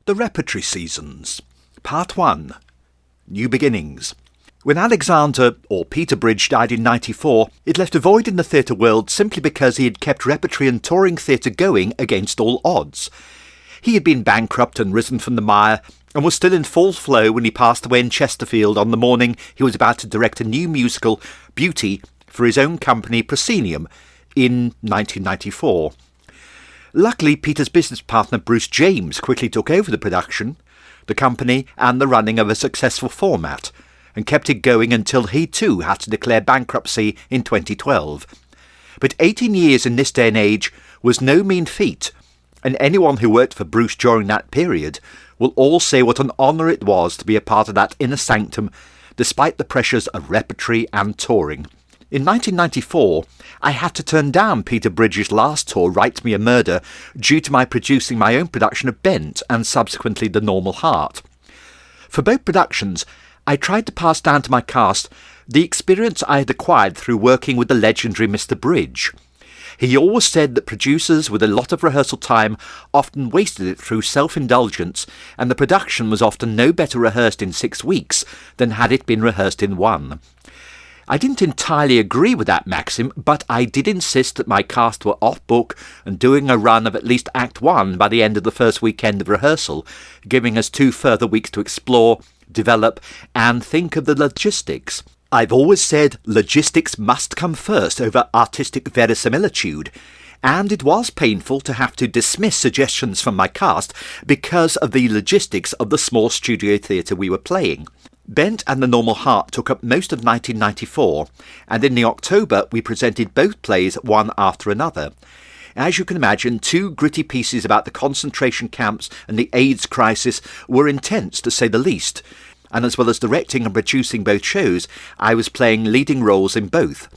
The Repertory Seasons, Part 1, New Beginnings. When Alexander, or Peter Bridge, died in '94, it left a void in the theatre world simply because he had kept repertory and touring theatre going against all odds. He had been bankrupt and risen from the mire, and was still in full flow when he passed away in Chesterfield on the morning he was about to direct a new musical, Beauty, for his own company Proscenium, in 1994. Luckily, Peter's business partner Bruce James quickly took over the production, the company and the running of a successful format, and kept it going until he too had to declare bankruptcy in 2012. But 18 years in this day and age was no mean feat, and anyone who worked for Bruce during that period will all say what an honour it was to be a part of that inner sanctum, despite the pressures of repertory and touring. In 1994, I had to turn down Peter Bridges' last tour, Write Me a Murder, due to my producing my own production of Bent and subsequently The Normal Heart. For both productions, I tried to pass down to my cast the experience I had acquired through working with the legendary Mr. Bridge. He always said that producers with a lot of rehearsal time often wasted it through self-indulgence, and the production was often no better rehearsed in 6 weeks than had it been rehearsed in 1. I didn't entirely agree with that maxim, but I did insist that my cast were off-book and doing a run of at least Act 1 by the end of the first weekend of rehearsal, giving us 2 further weeks to explore, develop, and think of the logistics. I've always said logistics must come first over artistic verisimilitude, and it was painful to have to dismiss suggestions from my cast because of the logistics of the small studio theatre we were playing. Bent and The Normal Heart took up most of 1994, and in the October we presented both plays one after another. As you can imagine, 2 gritty pieces about the concentration camps and the AIDS crisis were intense, to say the least, and as well as directing and producing both shows, I was playing leading roles in both.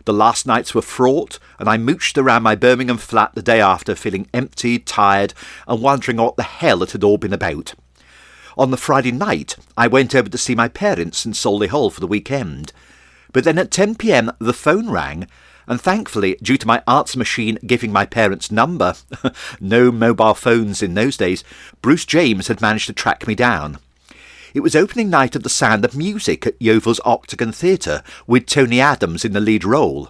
The last nights were fraught, and I mooched around my Birmingham flat the day after, feeling empty, tired, and wondering what the hell it had all been about. On the Friday night, I went over to see my parents in Solihull for the weekend. But then at 10 p.m, the phone rang, and thankfully, due to my arts machine giving my parents' number, no mobile phones in those days, Bruce James had managed to track me down. It was opening night of The Sound of Music at Yeovil's Octagon Theatre, with Tony Adams in the lead role.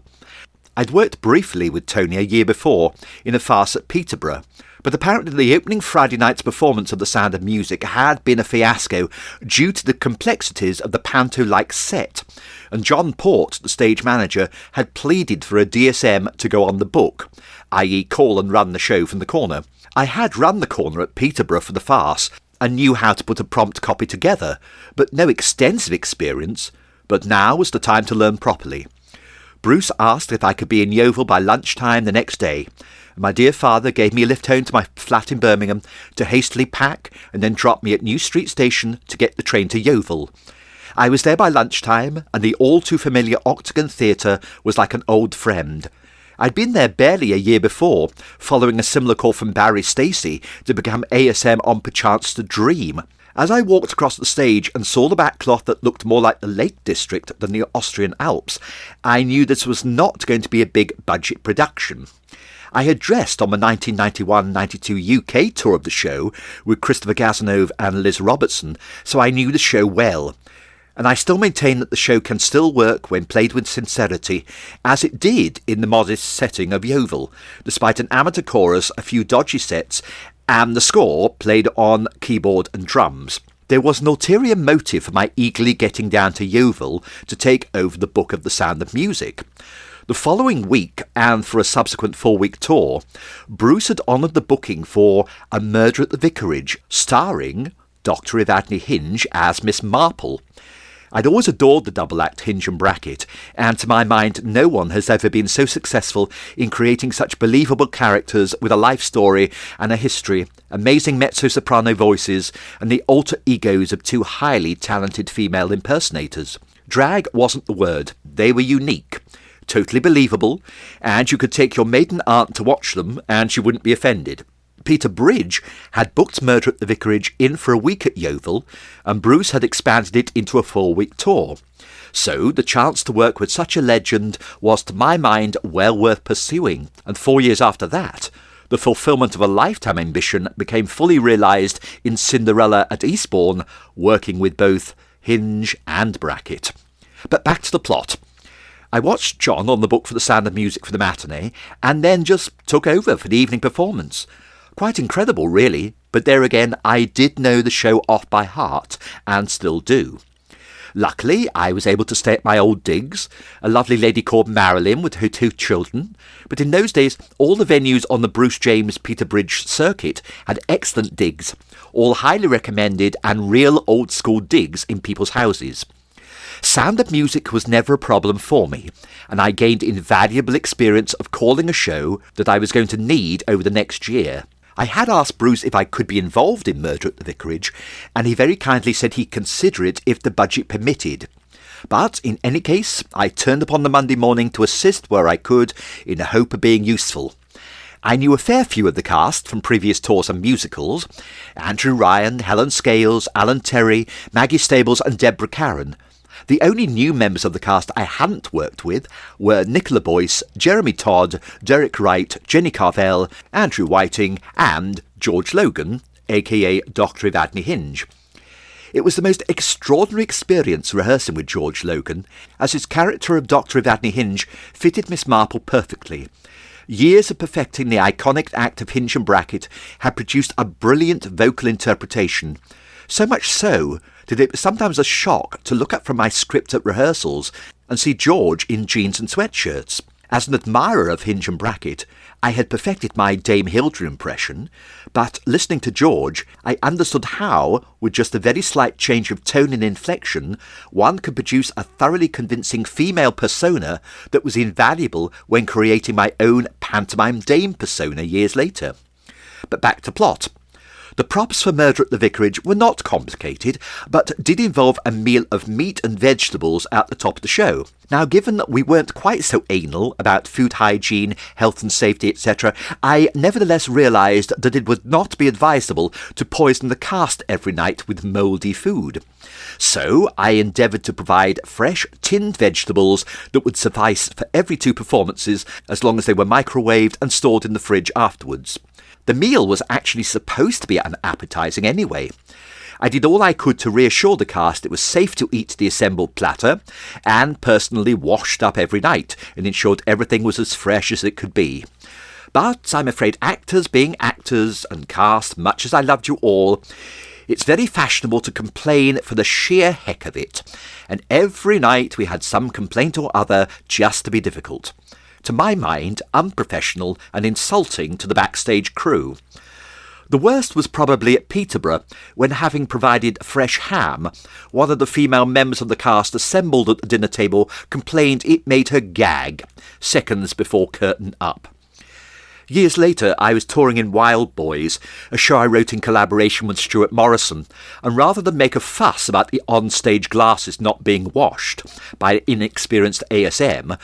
I'd worked briefly with Tony a year before in a farce at Peterborough, but apparently the opening Friday night's performance of The Sound of Music had been a fiasco due to the complexities of the panto-like set, and John Port, the stage manager, had pleaded for a DSM to go on the book, i.e. call and run the show from the corner. I had run the corner at Peterborough for the farce, and knew how to put a prompt copy together, but no extensive experience, but now was the time to learn properly. Bruce asked if I could be in Yeovil by lunchtime the next day, and my dear father gave me a lift home to my flat in Birmingham to hastily pack and then drop me at New Street Station to get the train to Yeovil. I was there by lunchtime, and the all-too-familiar Octagon Theatre was like an old friend. I'd been there barely a year before, following a similar call from Barry Stacey to become ASM on Perchance to Dream. As I walked across the stage and saw the backcloth that looked more like the Lake District than the Austrian Alps, I knew this was not going to be a big budget production. I had dressed on the 1991-92 UK tour of the show with Christopher Gazanove and Liz Robertson, so I knew the show well. And I still maintain that the show can still work when played with sincerity, as it did in the modest setting of Yeovil, despite an amateur chorus, a few dodgy sets, and the score played on keyboard and drums. There was an ulterior motive for my eagerly getting down to Yeovil to take over the book of The Sound of Music. The following week, and for a subsequent 4-week tour, Bruce had honoured the booking for A Murder at the Vicarage, starring Dr. Evadne Hinge as Miss Marple. I'd always adored the double act Hinge and Brackett, and to my mind no one has ever been so successful in creating such believable characters with a life story and a history, amazing mezzo-soprano voices, and the alter egos of 2 highly talented female impersonators. Drag wasn't the word, they were unique, totally believable, and you could take your maiden aunt to watch them and she wouldn't be offended. Peter Bridge had booked Murder at the Vicarage in for a week at Yeovil, and Bruce had expanded it into a 4-week tour. So the chance to work with such a legend was, to my mind, well worth pursuing, and 4 years after that, The fulfilment of a lifetime ambition became fully realised in Cinderella at Eastbourne, working with both Hinge and Brackett. But back to the plot. I watched John on the book for The Sound of Music for the matinee, and then just took over for the evening performance. Quite incredible, really, but there again, I did know the show off by heart, and still do. Luckily, I was able to stay at my old digs, a lovely lady called Marilyn with her 2 children, but in those days, all the venues on the Bruce James Peterbridge circuit had excellent digs, all highly recommended and real old-school digs in people's houses. Sound of Music was never a problem for me, and I gained invaluable experience of calling a show that I was going to need over the next year. I had asked Bruce if I could be involved in Murder at the Vicarage, and he very kindly said he'd consider it if the budget permitted. But, in any case, I turned up on the Monday morning to assist where I could, in the hope of being useful. I knew a fair few of the cast from previous tours and musicals: Andrew Ryan, Helen Scales, Alan Terry, Maggie Stables and Deborah Caron. The only new members of the cast I hadn't worked with were Nicola Boyce, Jeremy Todd, Derek Wright, Jenny Carvell, Andrew Whiting and George Logan, aka Dr. Evadne Hinge. It was the most extraordinary experience rehearsing with George Logan, as his character of Dr. Evadne Hinge fitted Miss Marple perfectly. Years of perfecting the iconic act of Hinge and Brackett had produced a brilliant vocal interpretation, so much so that it was sometimes a shock to look up from my script at rehearsals and see George in jeans and sweatshirts. As an admirer of Hinge and Brackett, I had perfected my Dame Hildred impression, but listening to George, I understood how, with just a very slight change of tone and inflection, one could produce a thoroughly convincing female persona that was invaluable when creating my own pantomime dame persona years later. But back to plot. The props for Murder at the Vicarage were not complicated, but did involve a meal of meat and vegetables at the top of the show. Now, given that we weren't quite so anal about food hygiene, health and safety, etc., I nevertheless realised that it would not be advisable to poison the cast every night with mouldy food. So I endeavoured to provide fresh tinned vegetables that would suffice for every 2 performances, as long as they were microwaved and stored in the fridge afterwards. The meal was actually supposed to be unappetising anyway. I did all I could to reassure the cast it was safe to eat the assembled platter, and personally washed up every night and ensured everything was as fresh as it could be. But I'm afraid, actors being actors, and cast, much as I loved you all, it's very fashionable to complain for the sheer heck of it, and every night we had some complaint or other just to be difficult. To my mind, unprofessional and insulting to the backstage crew. The worst was probably at Peterborough, when, having provided fresh ham, one of the female members of the cast assembled at the dinner table complained it made her gag, seconds before curtain up. Years later, I was touring in Wild Boys, a show I wrote in collaboration with Stuart Morrison, and rather than make a fuss about the on-stage glasses not being washed by inexperienced ASM,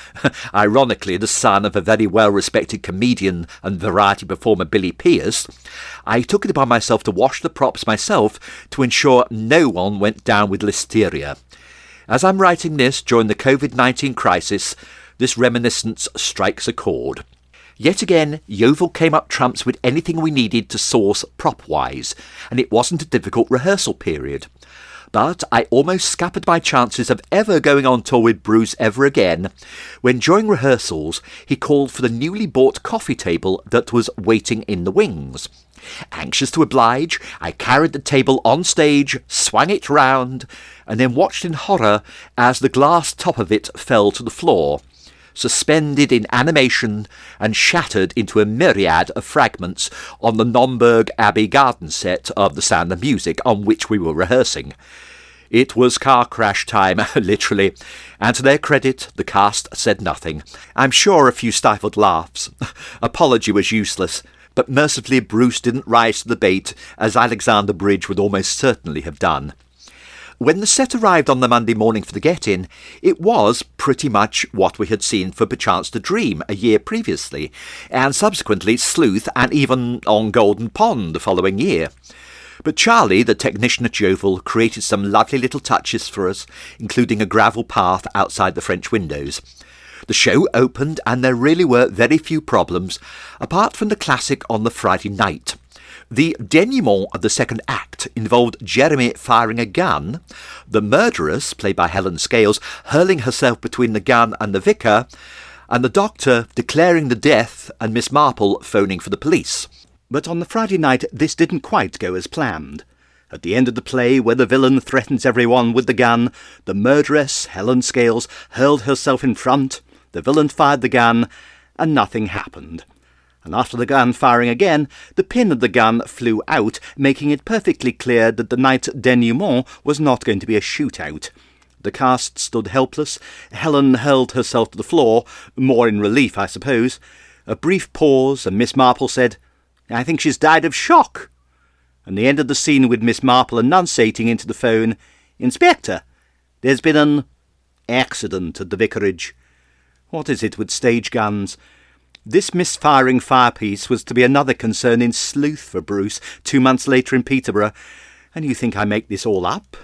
ironically the son of a very well-respected comedian and variety performer Billy Pierce, I took it upon myself to wash the props myself to ensure no one went down with listeria. As I'm writing this during the COVID-19 crisis, this reminiscence strikes a chord. Yet again, Yeovil came up trumps with anything we needed to source prop-wise, and it wasn't a difficult rehearsal period. But I almost scuppered my chances of ever going on tour with Bruce ever again, when during rehearsals he called for the newly bought coffee table that was waiting in the wings. Anxious to oblige, I carried the table on stage, swung it round, and then watched in horror as the glass top of it fell to the floor, suspended in animation and shattered into a myriad of fragments on the Naumburg Abbey garden set of The Sound of Music on which we were rehearsing. It was car crash time, literally, and to their credit, the cast said nothing. I'm sure a few stifled laughs. Apology was useless, but mercifully Bruce didn't rise to the bait, as Alexander Bridge would almost certainly have done. When the set arrived on the Monday morning for the get-in, it was pretty much what we had seen for Perchance to Dream a year previously, and subsequently Sleuth and even On Golden Pond the following year. But Charlie, the technician at Yeovil, created some lovely little touches for us, including a gravel path outside the French windows. The show opened and there really were very few problems, apart from the classic on the Friday night. The denouement of the second act involved Jeremy firing a gun, the murderess, played by Helen Scales, hurling herself between the gun and the vicar, and the doctor declaring the death and Miss Marple phoning for the police. But on the Friday night this didn't quite go as planned. At the end of the play, where the villain threatens everyone with the gun, the murderess, Helen Scales, hurled herself in front, the villain fired the gun, and nothing happened. And after the gun firing again, the pin of the gun flew out, making it perfectly clear that the night's denouement was not going to be a shootout. The cast stood helpless. Helen hurled herself to the floor, more in relief, I suppose. A brief pause, and Miss Marple said, "I think she's died of shock." And they ended the scene with Miss Marple enunciating into the phone, "Inspector, there's been an accident at the vicarage." What is it with stage guns? This misfiring firepiece was to be another concern in Sleuth for Bruce 2 months later in Peterborough, and you think I make this all up?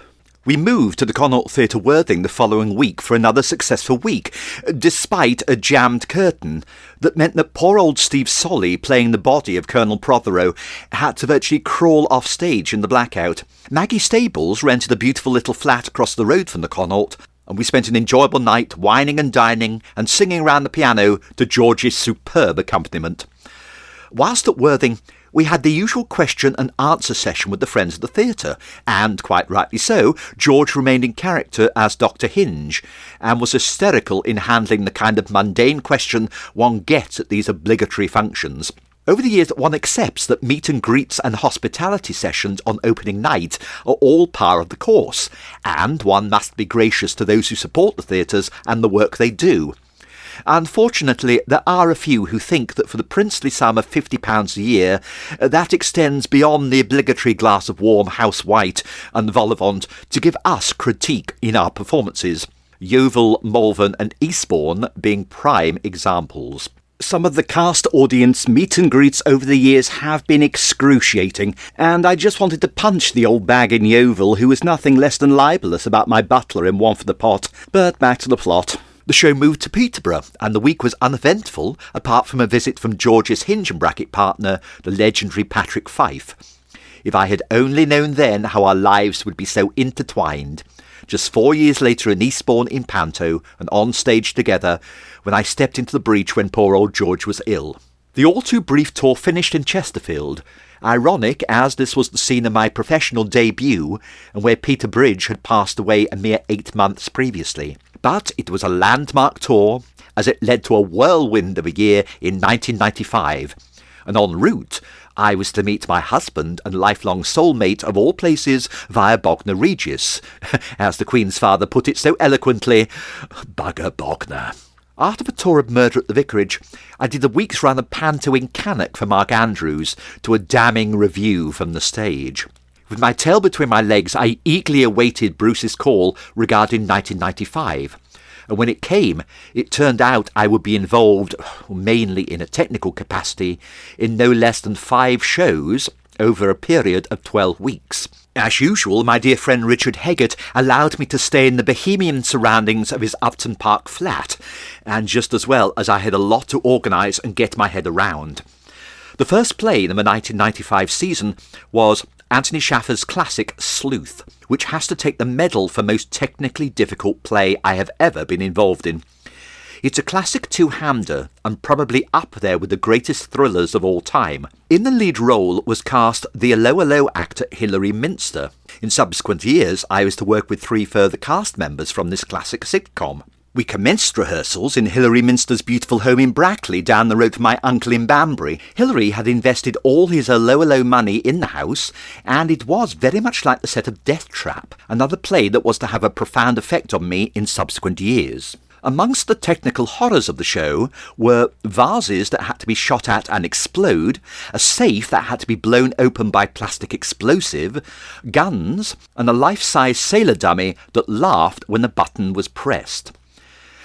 We moved to the Connaught Theatre Worthing the following week for another successful week, despite a jammed curtain that meant that poor old Steve Solly, playing the body of Colonel Prothero, had to virtually crawl off stage in the blackout. Maggie Stables rented a beautiful little flat across the road from the Connaught, and we spent an enjoyable night wining and dining and singing round the piano to George's superb accompaniment. Whilst at Worthing, we had the usual question and answer session with the friends of the theatre, and, quite rightly so, George remained in character as Dr. Hinge, and was hysterical in handling the kind of mundane question one gets at these obligatory functions. Over the years, one accepts that meet and greets and hospitality sessions on opening night are all par of the course, and one must be gracious to those who support the theatres and the work they do. Unfortunately, there are a few who think that for the princely sum of £50 a year, that extends beyond the obligatory glass of warm house white and vol au vent to give us critique in our performances, Yeovil, Malvern and Eastbourne being prime examples. Some of the cast audience meet and greets over the years have been excruciating, and I just wanted to punch the old bag in Yeovil who was nothing less than libellous about my butler in One for the Pot. But back to the plot. The show moved to Peterborough, and the week was uneventful, apart from a visit from George's Hinge and Bracket partner, the legendary Patrick Fife. If I had only known then how our lives would be so intertwined. Just 4 years later in Eastbourne in Panto, and on stage together, when I stepped into the breach when poor old George was ill. The all-too-brief tour finished in Chesterfield, ironic as this was the scene of my professional debut, and where Peter Bridge had passed away a mere 8 months previously. But it was a landmark tour, as it led to a whirlwind of a year in 1995, and en route I was to meet my husband and lifelong soulmate of all places via Bognor Regis, as the Queen's father put it so eloquently, bugger Bognor. After the tour of Murder at the Vicarage, I did a week's run of Panto in Cannock for Mark Andrews, to a damning review from the stage. With my tail between my legs, I eagerly awaited Bruce's call regarding 1995. And when it came, it turned out I would be involved, mainly in a technical capacity, in no less than 5 shows over a period of 12 weeks. As usual, my dear friend Richard Heggett allowed me to stay in the bohemian surroundings of his Upton Park flat, and just as well as I had a lot to organise and get my head around. The first play in the 1995 season was Anthony Schaffer's classic Sleuth, which has to take the medal for most technically difficult play I have ever been involved in. It's a classic two-hander, and probably up there with the greatest thrillers of all time. In the lead role was cast the 'Allo 'Allo actor Hilary Minster. In subsequent years, I was to work with 3 further cast members from this classic sitcom. We commenced rehearsals in Hilary Minster's beautiful home in Brackley, down the road from my uncle in Banbury. Hilary had invested all his 'Allo 'Allo money in the house, and it was very much like the set of Death Trap, another play that was to have a profound effect on me in subsequent years. Amongst the technical horrors of the show were vases that had to be shot at and explode, a safe that had to be blown open by plastic explosive, guns, and a life-size sailor dummy that laughed when the button was pressed.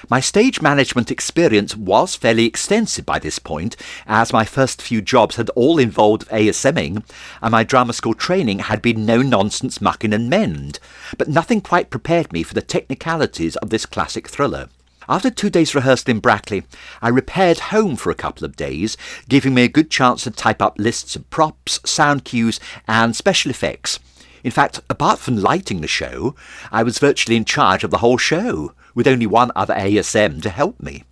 My stage management experience was fairly extensive by this point, as my first few jobs had all involved ASMing, and my drama school training had been no-nonsense mucking and mend, but nothing quite prepared me for the technicalities of this classic thriller. After 2 days rehearsal in Brackley, I repaired home for a couple of days, giving me a good chance to type up lists of props, sound cues and special effects. In fact, apart from lighting the show, I was virtually in charge of the whole show, with only one other ASM to help me.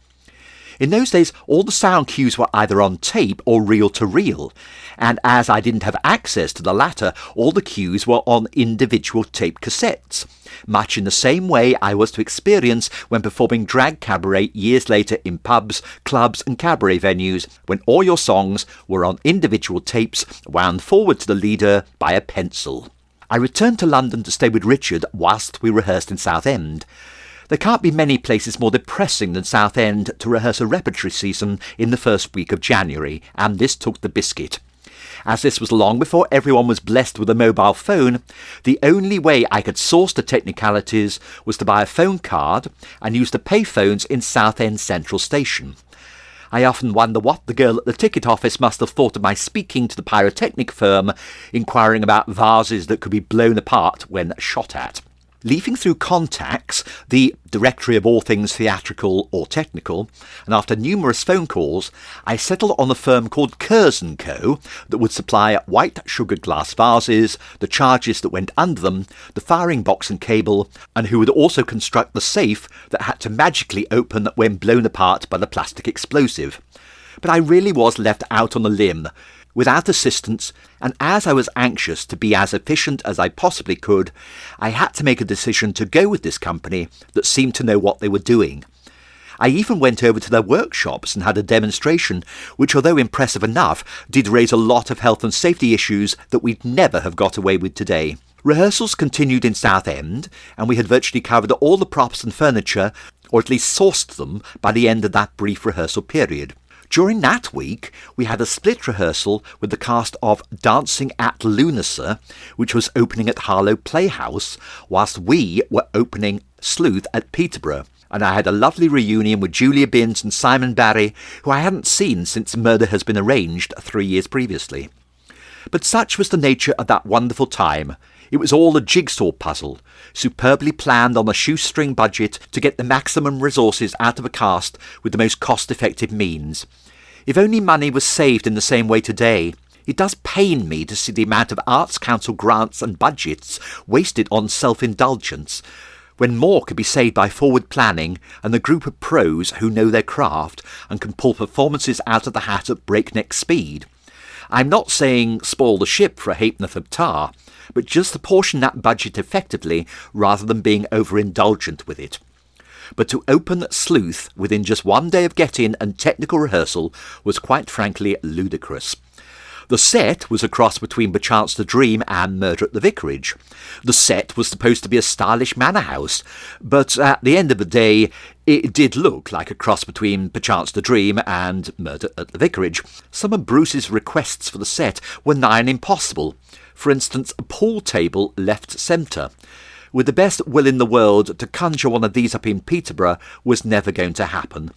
In those days, all the sound cues were either on tape or reel-to-reel, and as I didn't have access to the latter, all the cues were on individual tape cassettes, much in the same way I was to experience when performing drag cabaret years later in pubs, clubs and cabaret venues, when all your songs were on individual tapes wound forward to the leader by a pencil. I returned to London to stay with Richard whilst we rehearsed in Southend. There can't be many places more depressing than Southend to rehearse a repertory season in the first week of January, and this took the biscuit. As this was long before everyone was blessed with a mobile phone, the only way I could source the technicalities was to buy a phone card and use the payphones in Southend Central Station. I often wonder what the girl at the ticket office must have thought of my speaking to the pyrotechnic firm, inquiring about vases that could be blown apart when shot at. Leafing through contacts, the directory of all things theatrical or technical, and after numerous phone calls, I settled on a firm called Kerrs & Co. that would supply white sugar glass vases, the charges that went under them, the firing box and cable, and who would also construct the safe that had to magically open when blown apart by the plastic explosive. But I really was left out on a limb, without assistance, and as I was anxious to be as efficient as I possibly could, I had to make a decision to go with this company that seemed to know what they were doing. I even went over to their workshops and had a demonstration, which, although impressive enough, did raise a lot of health and safety issues that we'd never have got away with today. Rehearsals continued in Southend, and we had virtually covered all the props and furniture, or at least sourced them, by the end of that brief rehearsal period. During that week, we had a split rehearsal with the cast of Dancing at Lunacy, which was opening at Harlow Playhouse, whilst we were opening Sleuth at Peterborough. And I had a lovely reunion with Julia Binns and Simon Barry, who I hadn't seen since Murder Has Been Arranged 3 years previously. But such was the nature of that wonderful time. It was all a jigsaw puzzle, superbly planned on a shoestring budget to get the maximum resources out of a cast with the most cost-effective means. If only money was saved in the same way today. It does pain me to see the amount of Arts Council grants and budgets wasted on self-indulgence, when more could be saved by forward planning and a group of pros who know their craft and can pull performances out of the hat at breakneck speed. I'm not saying spoil the ship for a ha'porth of tar, but just apportion that budget effectively rather than being overindulgent with it. But to open Sleuth within just 1 day of get-in and technical rehearsal was quite frankly ludicrous. The set was a cross between Perchance the Dream and Murder at the Vicarage. The set was supposed to be a stylish manor house, but at the end of the day, it did look like a cross between Perchance the Dream and Murder at the Vicarage. Some of Bruce's requests for the set were nigh on impossible. For instance, a pool table left centre. With the best will in the world, to conjure one of these up in Peterborough was never going to happen.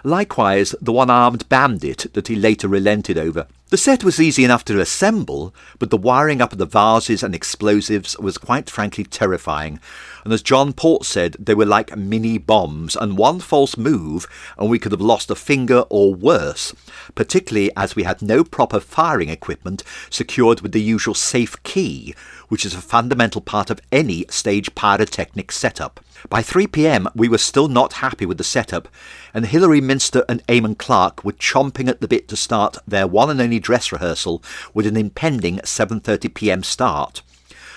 Likewise, the one-armed bandit that he later relented over. The set was easy enough to assemble, but the wiring up of the vases and explosives was quite frankly terrifying, and as John Port said, they were like mini-bombs, and one false move and we could have lost a finger or worse, particularly as we had no proper firing equipment secured with the usual safe key, which is a fundamental part of any stage pyrotechnic setup. By 3 p.m. we were still not happy with the setup, and Hilary Minster and Eamon Clark were chomping at the bit to start their one and only dress rehearsal with an impending 7:30 p.m. start.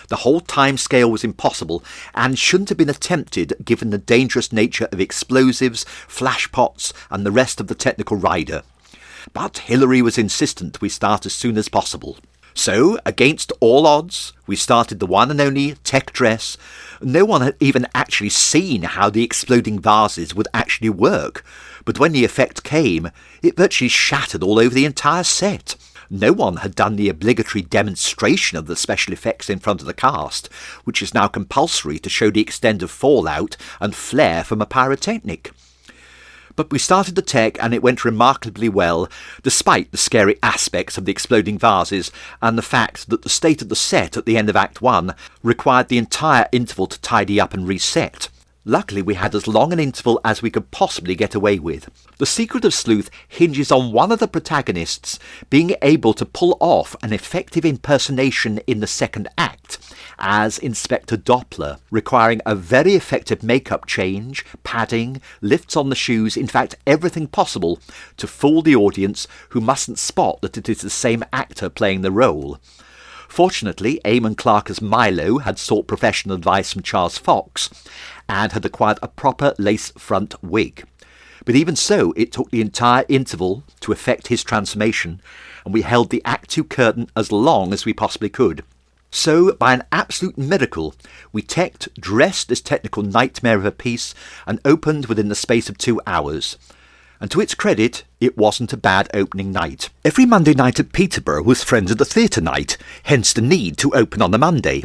The whole time scale was impossible and shouldn't have been attempted given the dangerous nature of explosives, flashpots and the rest of the technical rider. But Hilary was insistent we start as soon as possible. So, against all odds, we started the one and only tech dress. No one had even actually seen how the exploding vases would actually work, but when the effect came, it virtually shattered all over the entire set. No one had done the obligatory demonstration of the special effects in front of the cast, which is now compulsory to show the extent of fallout and flare from a pyrotechnic. But we started the tech and it went remarkably well, despite the scary aspects of the exploding vases and the fact that the state of the set at the end of Act 1 required the entire interval to tidy up and reset. Luckily, we had as long an interval as we could possibly get away with. The secret of Sleuth hinges on one of the protagonists being able to pull off an effective impersonation in the second act as Inspector Doppler, requiring a very effective makeup change, padding, lifts on the shoes, in fact everything possible to fool the audience who mustn't spot that it is the same actor playing the role. Fortunately, Eamon Clark as Milo had sought professional advice from Charles Fox and had acquired a proper lace-front wig. But even so, it took the entire interval to effect his transformation, and we held the Act 2 curtain as long as we possibly could. So, by an absolute miracle, we teched, dressed this technical nightmare of a piece, and opened within the space of 2 hours. And to its credit, it wasn't a bad opening night. Every Monday night at Peterborough was Friends of the Theatre night, hence the need to open on a Monday.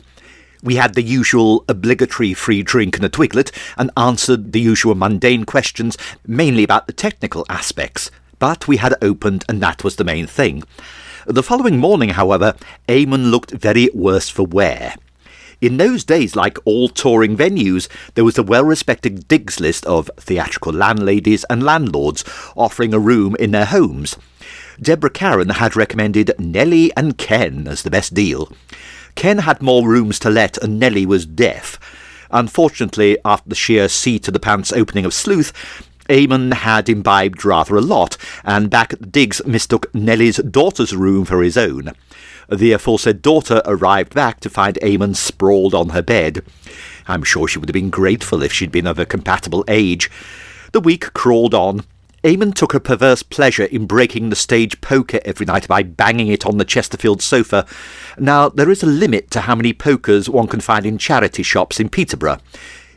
We had the usual obligatory free drink and a twiglet, and answered the usual mundane questions, mainly about the technical aspects. But we had opened, and that was the main thing. The following morning, however, Eamon looked very worse for wear. In those days, like all touring venues, there was a well-respected digs list of theatrical landladies and landlords offering a room in their homes. Deborah Karen had recommended Nellie and Ken as the best deal. Ken had more rooms to let and Nellie was deaf. Unfortunately, after the sheer seat-to-the-pants opening of Sleuth, Eamon had imbibed rather a lot, and back at the digs mistook Nellie's daughter's room for his own. The aforesaid daughter arrived back to find Eamon sprawled on her bed. I'm sure she would have been grateful if she'd been of a compatible age. The week crawled on. Eamon took a perverse pleasure in breaking the stage poker every night by banging it on the Chesterfield sofa. Now, there is a limit to how many pokers one can find in charity shops in Peterborough.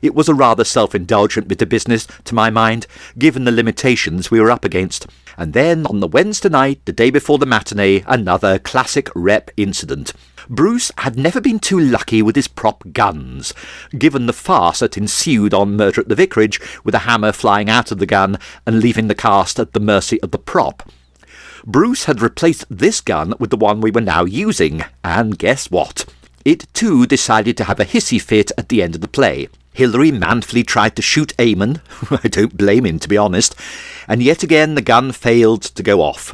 It was a rather self-indulgent bit of business, to my mind, given the limitations we were up against. And then, on the Wednesday night, the day before the matinee, another classic rep incident. Bruce had never been too lucky with his prop guns, given the farce that ensued on Murder at the Vicarage, with a hammer flying out of the gun and leaving the cast at the mercy of the prop. Bruce had replaced this gun with the one we were now using, and guess what? It too decided to have a hissy fit at the end of the play. Hilary manfully tried to shoot Eamon. I don't blame him, to be honest. And yet again the gun failed to go off.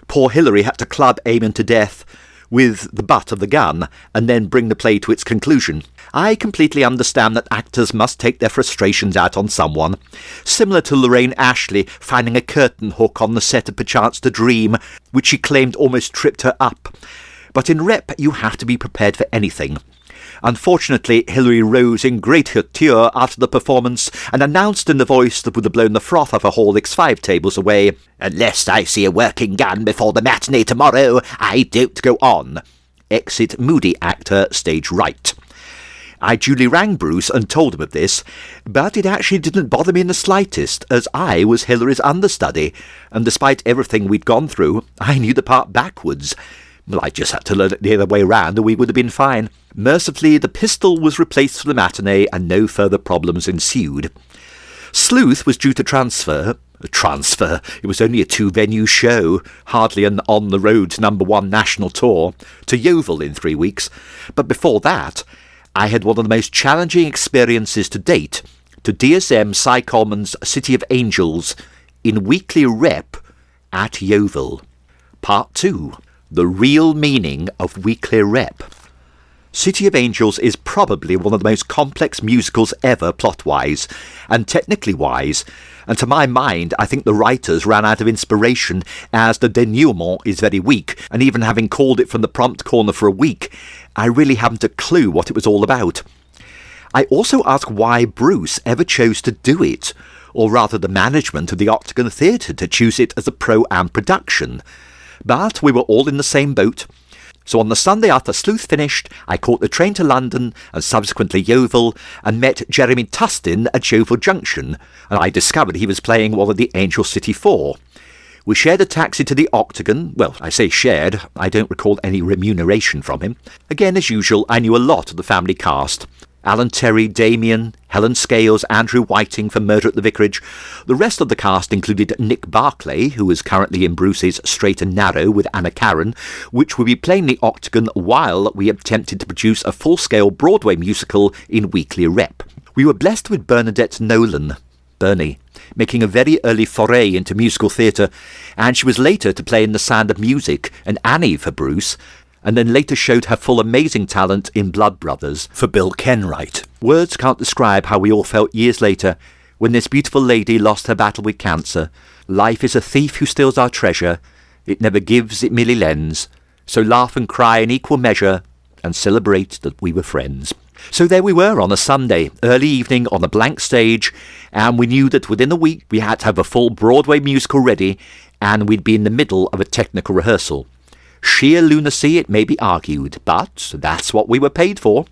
Poor Hilary had to club Eamon to death with the butt of the gun and then bring the play to its conclusion. I completely understand that actors must take their frustrations out on someone. Similar to Lorraine Ashley finding a curtain hook on the set of Perchance to Dream, which she claimed almost tripped her up. But in rep, you have to be prepared for anything. Unfortunately, Hilary rose in great hauteur after the performance and announced in the voice that would have blown the froth off a Horlicks 5 tables away, "Unless I see a working gun before the matinee tomorrow, I don't go on." Exit moody actor, stage right. I duly rang Bruce and told him of this, but it actually didn't bother me in the slightest, as I was Hilary's understudy, and despite everything we'd gone through, I knew the part backwards. Well, I just had to learn it the other way round and we would have been fine. Mercifully, the pistol was replaced for the matinee and no further problems ensued. Sleuth was due to transfer. It was only a 2-venue show, hardly an on-the-road #1 national tour, to Yeovil in 3 weeks. But before that, I had one of the most challenging experiences to date, to DSM Cy Coleman's City of Angels, in weekly rep at Yeovil. Part 2. The real meaning of weekly rep. City of Angels is probably one of the most complex musicals ever plot-wise, and technically wise, and to my mind I think the writers ran out of inspiration as the denouement is very weak, and even having called it from the prompt corner for a week, I really haven't a clue what it was all about. I also ask why Bruce ever chose to do it, or rather the management of the Octagon Theatre to choose it as a pro-am production. But we were all in the same boat. So on the Sunday after Sleuth finished, I caught the train to London and subsequently Yeovil and met Jeremy Tustin at Yeovil Junction, and I discovered he was playing one of the Angel City 4. We shared a taxi to the Octagon. Well, I say shared, I don't recall any remuneration from him. Again, as usual, I knew a lot of the family cast. Alan Terry, Damien, Helen Scales, Andrew Whiting for Murder at the Vicarage. The rest of the cast included Nick Barclay, who is currently in Bruce's Straight and Narrow with Anna Karen, which will be playing the Octagon while we attempted to produce a full-scale Broadway musical in weekly rep. We were blessed with Bernadette Nolan, Bernie, making a very early foray into musical theatre, and she was later to play in The Sound of Music and Annie for Bruce, and then later showed her full amazing talent in Blood Brothers for Bill Kenwright. Words can't describe how we all felt years later when this beautiful lady lost her battle with cancer. Life is a thief who steals our treasure. It never gives, it merely lends. So laugh and cry in equal measure and celebrate that we were friends. So there we were on a Sunday, early evening on a blank stage, and we knew that within a week we had to have a full Broadway musical ready, and we'd be in the middle of a technical rehearsal. Sheer lunacy, it may be argued, but that's what we were paid for.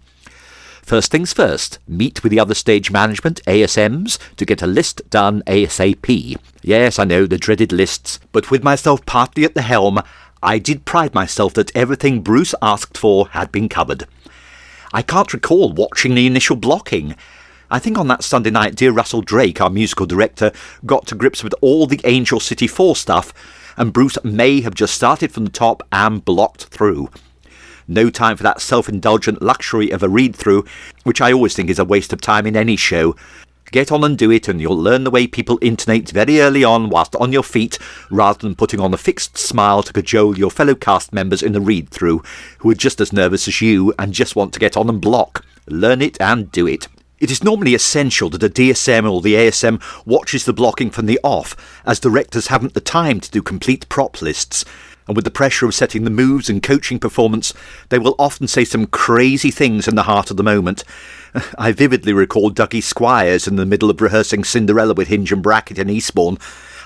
First things first, meet with the other stage management, ASMs, to get a list done ASAP. Yes, I know, the dreaded lists, but with myself partly at the helm, I did pride myself that everything Bruce asked for had been covered. I can't recall watching the initial blocking. I think on that Sunday night, dear Russell Drake, our musical director, got to grips with all the Angel City 4 stuff, and Bruce may have just started from the top and blocked through. No time for that self-indulgent luxury of a read-through, which I always think is a waste of time in any show. Get on and do it, and you'll learn the way people intonate very early on whilst on your feet, rather than putting on a fixed smile to cajole your fellow cast members in the read-through, who are just as nervous as you and just want to get on and block. Learn it and do it. It is normally essential that a DSM or the ASM watches the blocking from the off, as directors haven't the time to do complete prop lists, and with the pressure of setting the moves and coaching performance, they will often say some crazy things in the heart of the moment. I vividly recall Dougie Squires in the middle of rehearsing Cinderella with Hinge and Bracket in Eastbourne,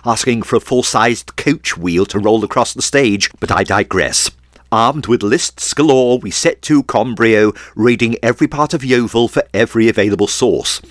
asking for a full-sized coach wheel to roll across the stage, but I digress. Armed with lists galore, we set to Combrio, reading every part of Yeovil for every available source.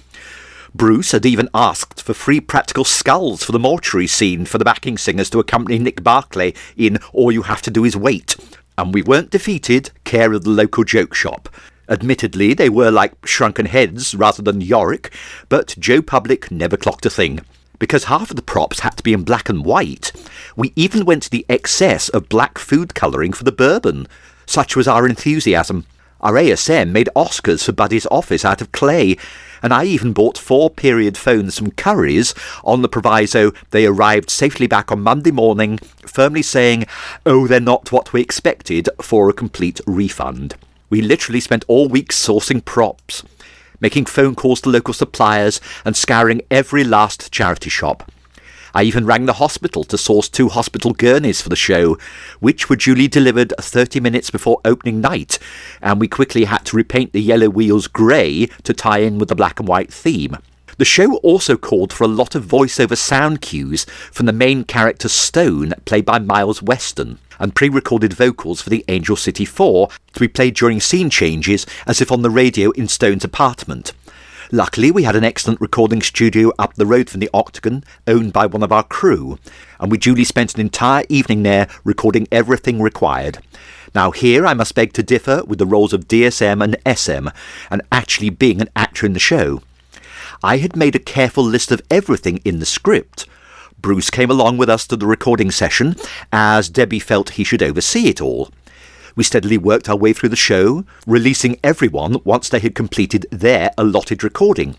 Bruce had even asked for free practical skulls for the mortuary scene for the backing singers to accompany Nick Barclay in All You Have to Do Is Wait. And we weren't defeated, care of the local joke shop. Admittedly, they were like shrunken heads rather than Yorick, but Joe Public never clocked a thing. Because half of the props had to be in black and white, we even went to the excess of black food colouring for the bourbon. Such was our enthusiasm. Our ASM made Oscars for Buddy's office out of clay, and I even bought 4 period phones from Curry's on the proviso they arrived safely back on Monday morning, firmly saying, "Oh, they're not what we expected," for a complete refund. We literally spent all week sourcing props, making phone calls to local suppliers and scouring every last charity shop. I even rang the hospital to source 2 hospital gurneys for the show, which were duly delivered 30 minutes before opening night, and we quickly had to repaint the yellow wheels grey to tie in with the black and white theme. The show also called for a lot of voiceover sound cues from the main character Stone, played by Miles Weston, and pre-recorded vocals for the Angel City 4 to be played during scene changes as if on the radio in Stone's apartment. Luckily, we had an excellent recording studio up the road from the Octagon, owned by one of our crew, and we duly spent an entire evening there recording everything required. Now here I must beg to differ with the roles of DSM and SM, and actually being an actor in the show. I had made a careful list of everything in the script. Bruce came along with us to the recording session, as Debbie felt he should oversee it all. We steadily worked our way through the show, releasing everyone once they had completed their allotted recording.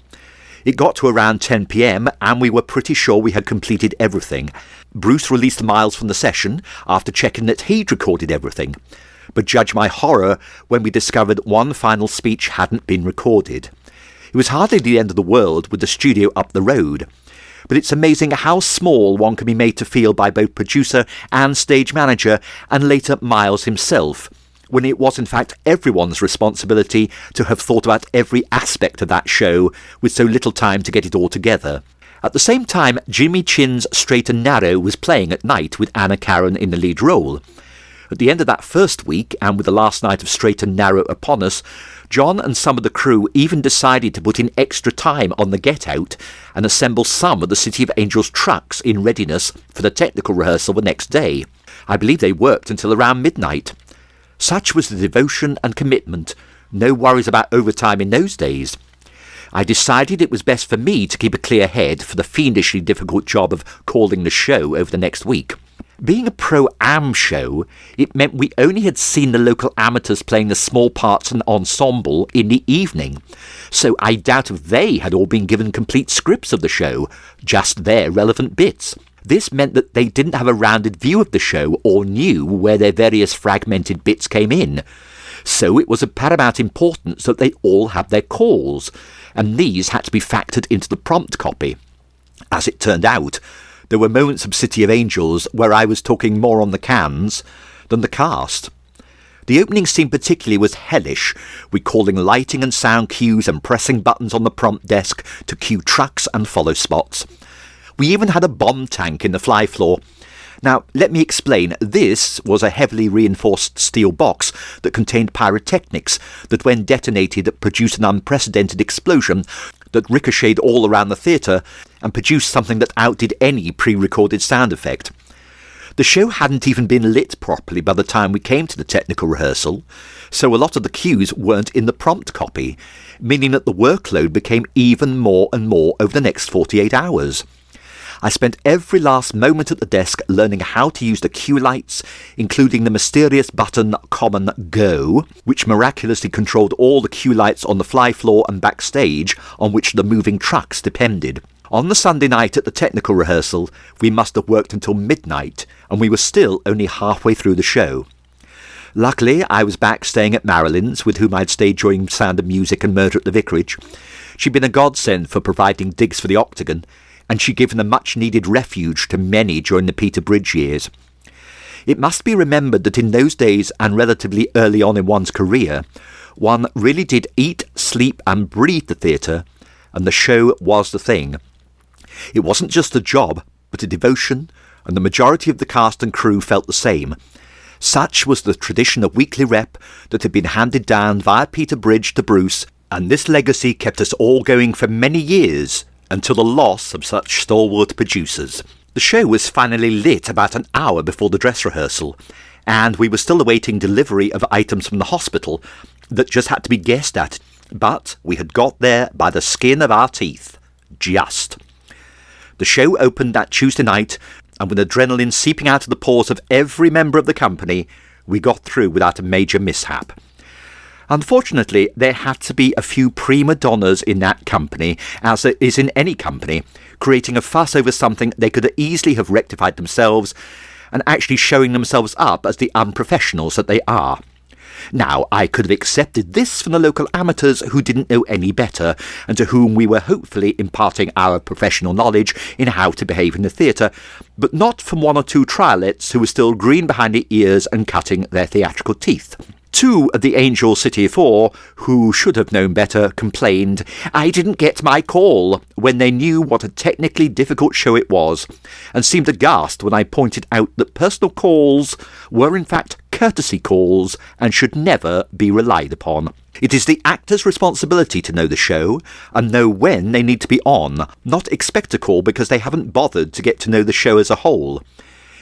It got to around 10 p.m, and we were pretty sure we had completed everything. Bruce released Miles from the session after checking that he'd recorded everything. But judge my horror when we discovered one final speech hadn't been recorded. It was hardly the end of the world with the studio up the road. But it's amazing how small one can be made to feel by both producer and stage manager, and later Miles himself, when it was in fact everyone's responsibility to have thought about every aspect of that show with so little time to get it all together. At the same time, Jimmy Chin's Straight and Narrow was playing at night with Anna Karen in the lead role. At the end of that first week, and with the last night of Straight and Narrow upon us, John and some of the crew even decided to put in extra time on the get-out and assemble some of the City of Angels trucks in readiness for the technical rehearsal the next day. I believe they worked until around midnight. Such was the devotion and commitment. No worries about overtime in those days. I decided it was best for me to keep a clear head for the fiendishly difficult job of calling the show over the next week. Being a pro-am show, it meant we only had seen the local amateurs playing the small parts and ensemble in the evening, so I doubt if they had all been given complete scripts of the show, just their relevant bits. This meant that they didn't have a rounded view of the show or knew where their various fragmented bits came in. So it was of paramount importance that they all had their calls, and these had to be factored into the prompt copy. As it turned out, there were moments of City of Angels where I was talking more on the cans than the cast. The opening scene particularly was hellish, recalling lighting and sound cues and pressing buttons on the prompt desk to cue trucks and follow spots. We even had a bomb tank in the fly floor. Now, let me explain. This was a heavily reinforced steel box that contained pyrotechnics that, when detonated, produced an unprecedented explosion that ricocheted all around the theatre and produced something that outdid any pre-recorded sound effect. The show hadn't even been lit properly by the time we came to the technical rehearsal, so a lot of the cues weren't in the prompt copy, meaning that the workload became even more and more over the next 48 hours. I spent every last moment at the desk learning how to use the cue lights, including the mysterious button common Go, which miraculously controlled all the cue lights on the fly floor and backstage on which the moving trucks depended. On the Sunday night at the technical rehearsal, we must have worked until midnight, and we were still only halfway through the show. Luckily, I was back staying at Marilyn's, with whom I'd stayed during Sound of Music and Murder at the Vicarage. She'd been a godsend for providing digs for the Octagon, and she'd given a much-needed refuge to many during the Peter Bridge years. It must be remembered that in those days, and relatively early on in one's career, one really did eat, sleep and breathe the theatre, and the show was the thing. It wasn't just a job, but a devotion, and the majority of the cast and crew felt the same. Such was the tradition of weekly rep that had been handed down via Peter Bridge to Bruce, and this legacy kept us all going for many years, until the loss of such stalwart producers. The show was finally lit about an hour before the dress rehearsal, and we were still awaiting delivery of items from the hospital that just had to be guessed at, but we had got there by the skin of our teeth. Just. The show opened that Tuesday night, and with adrenaline seeping out of the pores of every member of the company, we got through without a major mishap. Unfortunately, there had to be a few prima donnas in that company, as there is in any company, creating a fuss over something they could easily have rectified themselves, and actually showing themselves up as the unprofessionals that they are. Now, I could have accepted this from the local amateurs who didn't know any better, and to whom we were hopefully imparting our professional knowledge in how to behave in the theatre, but not from one or two trialettes who were still green behind the ears and cutting their theatrical teeth. Two of the Angel City Four, who should have known better, complained I didn't get my call when they knew what a technically difficult show it was, and seemed aghast when I pointed out that personal calls were in fact courtesy calls and should never be relied upon. It is the actor's responsibility to know the show and know when they need to be on, not expect a call because they haven't bothered to get to know the show as a whole.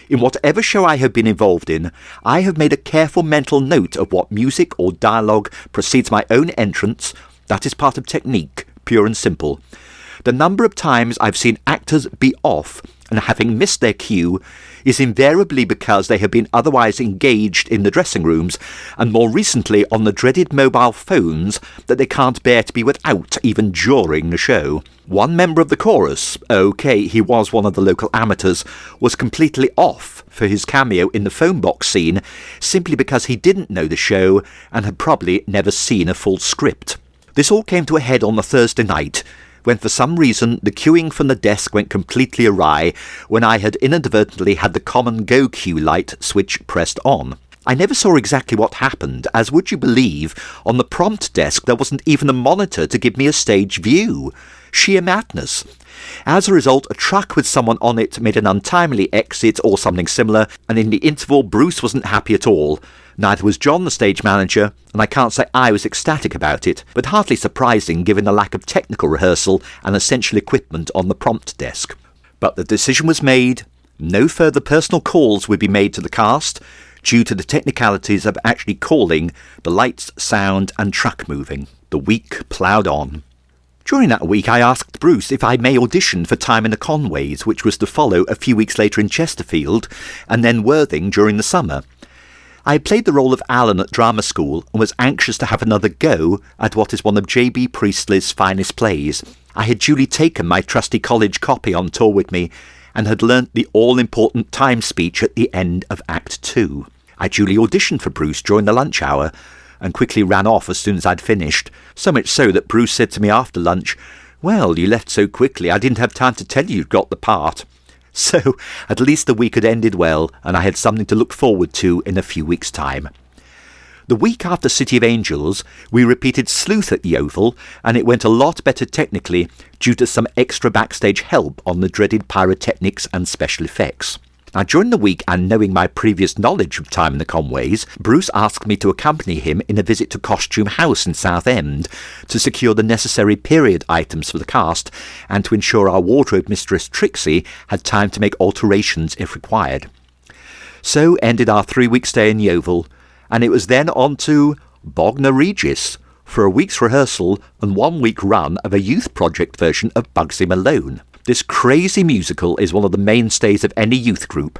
In whatever show I have been involved in, I have made a careful mental note of what music or dialogue precedes my own entrance. That is part of technique, pure and simple. The number of times I've seen actors be off and having missed their cue is invariably because they have been otherwise engaged in the dressing rooms, and more recently on the dreaded mobile phones that they can't bear to be without even during the show. One member of the chorus, he was one of the local amateurs, was completely off for his cameo in the phone box scene simply because he didn't know the show and had probably never seen a full script. This all came to a head on the Thursday night, when for some reason the queuing from the desk went completely awry when I had inadvertently had the common Go cue light switch pressed on. I never saw exactly what happened, as would you believe, on the prompt desk there wasn't even a monitor to give me a stage view. Sheer madness. As a result, a truck with someone on it made an untimely exit or something similar, and in the interval Bruce wasn't happy at all. Neither was John, the stage manager, and I can't say I was ecstatic about it, but hardly surprising given the lack of technical rehearsal and essential equipment on the prompt desk. But the decision was made. No further personal calls would be made to the cast, due to the technicalities of actually calling the lights, sound and truck moving. The week ploughed on. During that week, I asked Bruce if I may audition for Time in the Conways, which was to follow a few weeks later in Chesterfield, and then Worthing during the summer. I had played the role of Alan at drama school and was anxious to have another go at what is one of J.B. Priestley's finest plays. I had duly taken my trusty college copy on tour with me and had learnt the all-important time speech at the end of Act 2. I duly auditioned for Bruce during the lunch hour and quickly ran off as soon as I'd finished, so much so that Bruce said to me after lunch, "Well, you left so quickly I didn't have time to tell you you'd got the part." So, at least the week had ended well, and I had something to look forward to in a few weeks' time. The week after City of Angels, we repeated Sleuth at the Oval, and it went a lot better technically due to some extra backstage help on the dreaded pyrotechnics and special effects. Now, during the week, and knowing my previous knowledge of Time in the Conways, Bruce asked me to accompany him in a visit to Costume House in Southend to secure the necessary period items for the cast and to ensure our wardrobe mistress Trixie had time to make alterations if required. So ended our 3-week stay in Yeovil, and it was then on to Bognor Regis for a week's rehearsal and 1-week run of a youth project version of Bugsy Malone. This crazy musical is one of the mainstays of any youth group,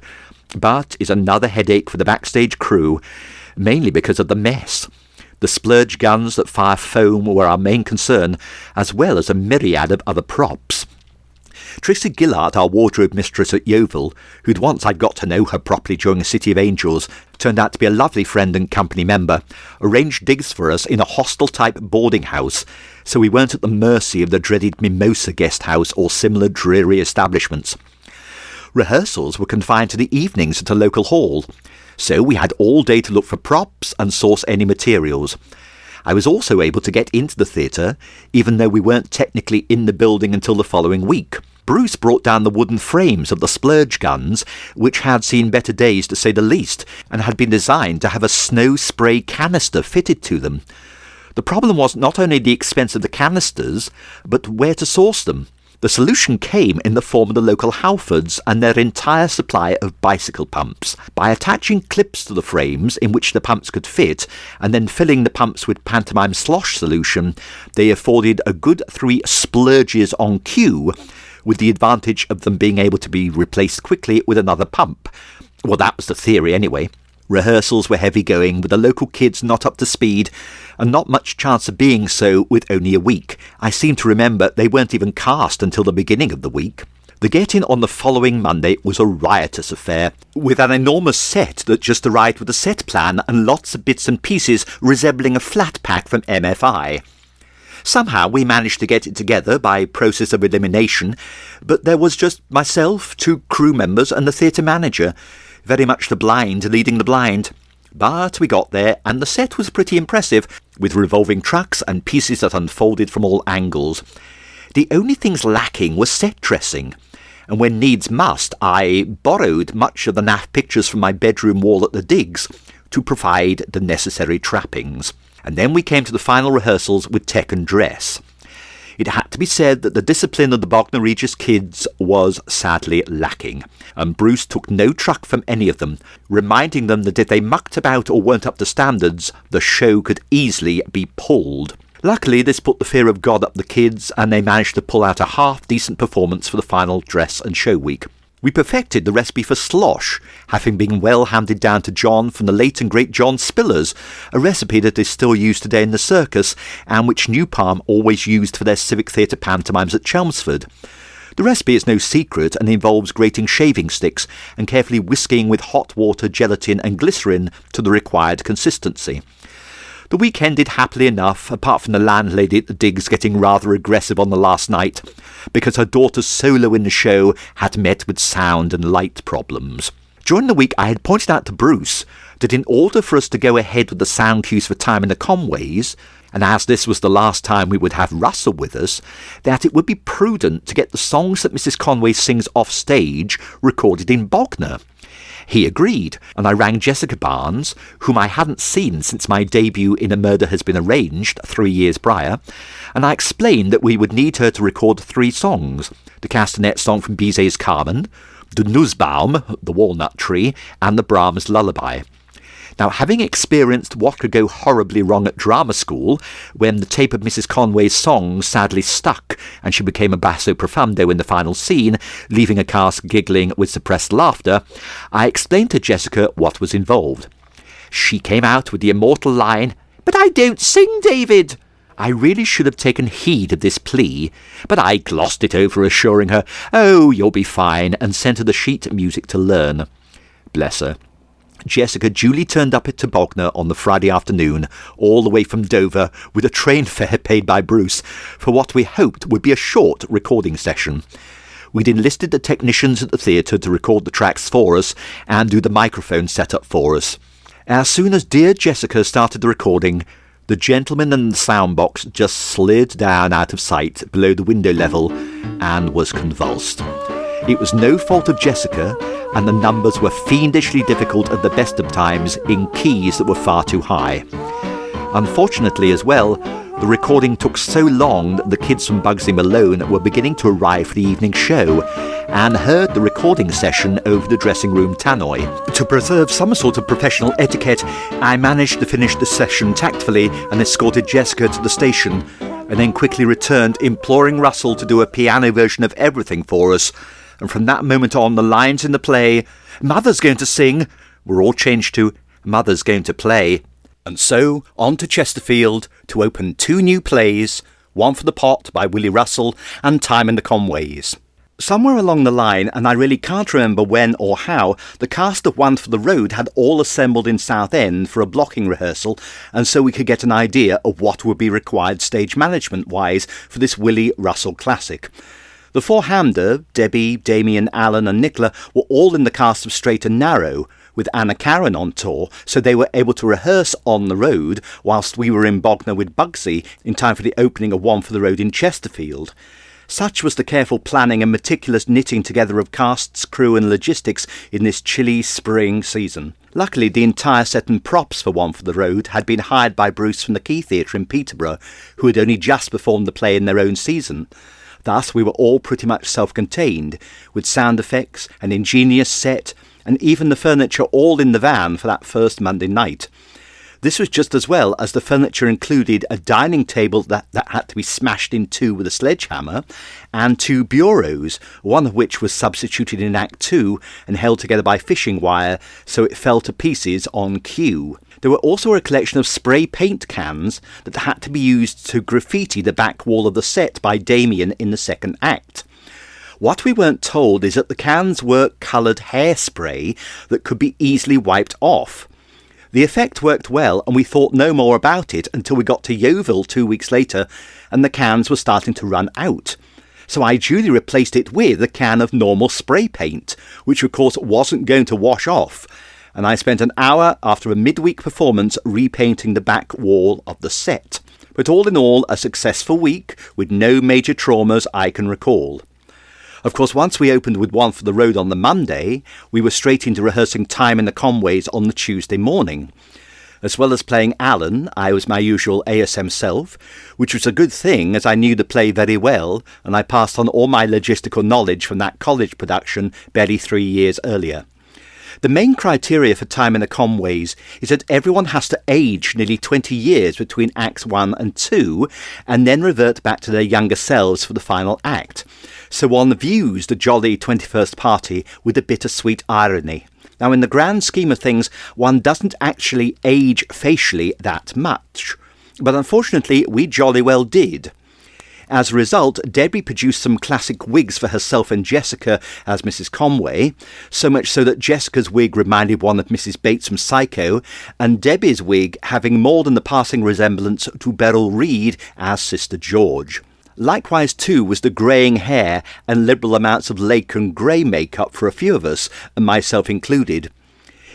but is another headache for the backstage crew, mainly because of the mess. The splurge guns that fire foam were our main concern, as well as a myriad of other props. Trixie Gillard, our wardrobe mistress at Yeovil, who'd once I'd got to know her properly during City of Angels, turned out to be a lovely friend and company member, arranged digs for us in a hostel-type boarding house, so we weren't at the mercy of the dreaded Mimosa Guest House or similar dreary establishments. Rehearsals were confined to the evenings at a local hall, so we had all day to look for props and source any materials. I was also able to get into the theatre, even though we weren't technically in the building until the following week. Bruce brought down the wooden frames of the splurge guns, which had seen better days to say the least, and had been designed to have a snow spray canister fitted to them. The problem was not only the expense of the canisters, but where to source them. The solution came in the form of the local Halfords and their entire supply of bicycle pumps. By attaching clips to the frames in which the pumps could fit, and then filling the pumps with pantomime slosh solution, they afforded a good 3 splurges on cue, with the advantage of them being able to be replaced quickly with another pump. Well, that was the theory anyway. Rehearsals were heavy going, with the local kids not up to speed, and not much chance of being so with only a week. I seem to remember they weren't even cast until the beginning of the week. The get-in on the following Monday was a riotous affair, with an enormous set that just arrived with a set plan and lots of bits and pieces resembling a flat pack from MFI. Somehow we managed to get it together by process of elimination, but there was just myself, 2 crew members and the theatre manager, very much the blind leading the blind. But we got there, and the set was pretty impressive, with revolving trucks and pieces that unfolded from all angles. The only things lacking was set dressing, and when needs must, I borrowed much of the naff pictures from my bedroom wall at the digs to provide the necessary trappings. And then we came to the final rehearsals with tech and dress. It had to be said that the discipline of the Bognor Regis kids was sadly lacking, and Bruce took no truck from any of them, reminding them that if they mucked about or weren't up to standards, the show could easily be pulled. Luckily, this put the fear of God up the kids, and they managed to pull out a half-decent performance for the final dress and show week. We perfected the recipe for slosh, having been well handed down to John from the late and great John Spillers, a recipe that is still used today in the circus, and which New Palm always used for their civic theatre pantomimes at Chelmsford. The recipe is no secret and involves grating shaving sticks and carefully whisking with hot water, gelatin and glycerin to the required consistency. The week ended happily enough, apart from the landlady at the digs getting rather aggressive on the last night, because her daughter's solo in the show had met with sound and light problems. During the week, I had pointed out to Bruce that in order for us to go ahead with the sound cues for Time in the Conways, and as this was the last time we would have Russell with us, that it would be prudent to get the songs that Mrs. Conway sings off stage recorded in Bognor. He agreed, and I rang Jessica Barnes, whom I hadn't seen since my debut in A Murder Has Been Arranged 3 years prior, and I explained that we would need her to record 3 songs: the castanet song from Bizet's Carmen, the Nussbaum, the Walnut Tree, and the Brahms Lullaby. Now, having experienced what could go horribly wrong at drama school, when the tape of Mrs. Conway's song sadly stuck and she became a basso profundo in the final scene, leaving a cast giggling with suppressed laughter, I explained to Jessica what was involved. She came out with the immortal line, "But I don't sing, David!" I really should have taken heed of this plea, but I glossed it over, assuring her, "Oh, you'll be fine," and sent her the sheet music to learn. Bless her. Jessica duly turned up at Bognor on the Friday afternoon, all the way from Dover, with a train fare paid by Bruce, for what we hoped would be a short recording session. We'd enlisted the technicians at the theatre to record the tracks for us and do the microphone setup for us. As soon as dear Jessica started the recording, the gentleman in the sound box just slid down out of sight below the window level and was convulsed. It was no fault of Jessica, and the numbers were fiendishly difficult at the best of times in keys that were far too high. Unfortunately as well, the recording took so long that the kids from Bugsy Malone were beginning to arrive for the evening show and heard the recording session over the dressing room tannoy. To preserve some sort of professional etiquette, I managed to finish the session tactfully and escorted Jessica to the station, and then quickly returned, imploring Russell to do a piano version of everything for us. And from that moment on, the lines in the play, "Mother's going to sing," were all changed to "Mother's going to play." And so, on to Chesterfield to open 2 new plays, One for the Pot by Willie Russell and Time in the Conways. Somewhere along the line, and I really can't remember when or how, the cast of One for the Road had all assembled in Southend for a blocking rehearsal, and so we could get an idea of what would be required stage management-wise for this Willie Russell classic. The 4-hander, Debbie, Damien, Alan and Nicola, were all in the cast of Straight and Narrow, with Anna Karen on tour, so they were able to rehearse on the road whilst we were in Bognor with Bugsy in time for the opening of One for the Road in Chesterfield. Such was the careful planning and meticulous knitting together of casts, crew and logistics in this chilly spring season. Luckily, the entire set and props for One for the Road had been hired by Bruce from the Key Theatre in Peterborough, who had only just performed the play in their own season. Thus, we were all pretty much self-contained, with sound effects, an ingenious set, and even the furniture all in the van for that first Monday night. This was just as well, as the furniture included a dining table that had to be smashed in 2 with a sledgehammer, and 2 bureaus, one of which was substituted in Act 2 and held together by fishing wire so it fell to pieces on cue. There were also a collection of spray paint cans that had to be used to graffiti the back wall of the set by Damien in the second act. What we weren't told is that the cans were coloured hairspray that could be easily wiped off. The effect worked well, and we thought no more about it until we got to Yeovil 2 weeks later and the cans were starting to run out. So I duly replaced it with a can of normal spray paint, which of course wasn't going to wash off, and I spent an hour after a midweek performance repainting the back wall of the set. But all in all, a successful week with no major traumas I can recall. Of course, once we opened with One for the Road on the Monday, we were straight into rehearsing Time in the Conways on the Tuesday morning. As well as playing Alan, I was my usual ASM self, which was a good thing as I knew the play very well, and I passed on all my logistical knowledge from that college production barely 3 years earlier. The main criteria for Time in the Conways is that everyone has to age nearly 20 years between Acts 1 and 2, and then revert back to their younger selves for the final act. So one views the jolly 21st party with a bittersweet irony. Now, in the grand scheme of things, one doesn't actually age facially that much. But unfortunately, we jolly well did. As a result, Debbie produced some classic wigs for herself and Jessica as Mrs. Conway, so much so that Jessica's wig reminded one of Mrs. Bates from Psycho, and Debbie's wig having more than the passing resemblance to Beryl Reid as Sister George. Likewise, too, was the greying hair and liberal amounts of lake and grey makeup for a few of us, and myself included.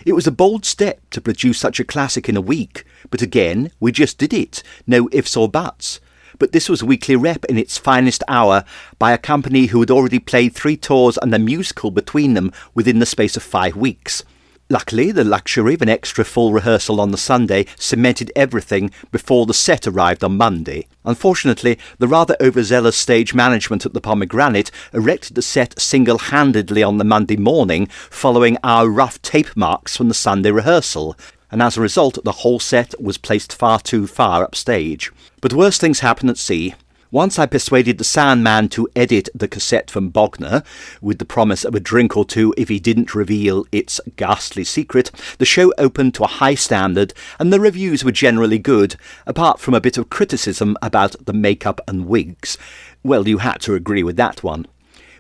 It was a bold step to produce such a classic in a week, but again, we just did it, no ifs or buts. But this was weekly rep in its finest hour by a company who had already played 3 tours and a musical between them within the space of 5 weeks. Luckily, the luxury of an extra full rehearsal on the Sunday cemented everything before the set arrived on Monday. Unfortunately, the rather overzealous stage management at the Pomegranate erected the set single-handedly on the Monday morning following our rough tape marks from the Sunday rehearsal. and as a result the whole set was placed far too far upstage. But worse things happen at sea. Once I persuaded the sound man to edit the cassette from Bogner, with the promise of a drink or two if he didn't reveal its ghastly secret, the show opened to a high standard and the reviews were generally good, apart from a bit of criticism about the makeup and wigs. Well, you had to agree with that one.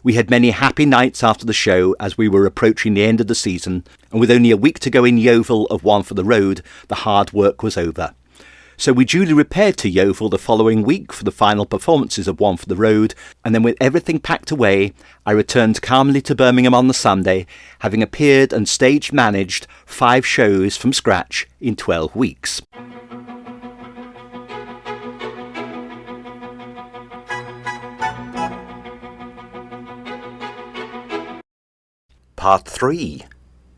We had many happy nights after the show as we were approaching the end of the season, and with only a week to go in Yeovil of One for the Road, the hard work was over. So we duly repaired to Yeovil the following week for the final performances of One for the Road, and then with everything packed away, I returned calmly to Birmingham on the Sunday, having appeared and stage managed 5 shows from scratch in 12 weeks. Part 3.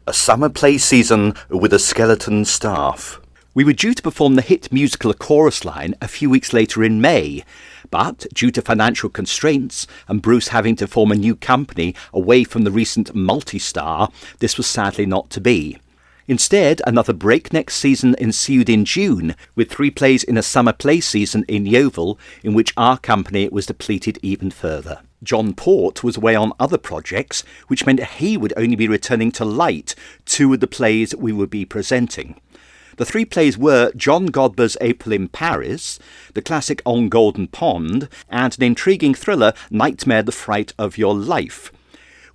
A summer play season with a skeleton staff. We were due to perform the hit musical A Chorus Line a few weeks later in May, but due to financial constraints and Bruce having to form a new company away from the recent multi-star, this was sadly not to be. Instead, another breakneck season ensued in June, with 3 plays in a summer play season in Yeovil, in which our company was depleted even further. John Port was away on other projects, which meant he would only be returning to light 2 of the plays we would be presenting. The 3 plays were John Godber's April in Paris, the classic On Golden Pond, and an intriguing thriller, Nightmare the Fright of Your Life.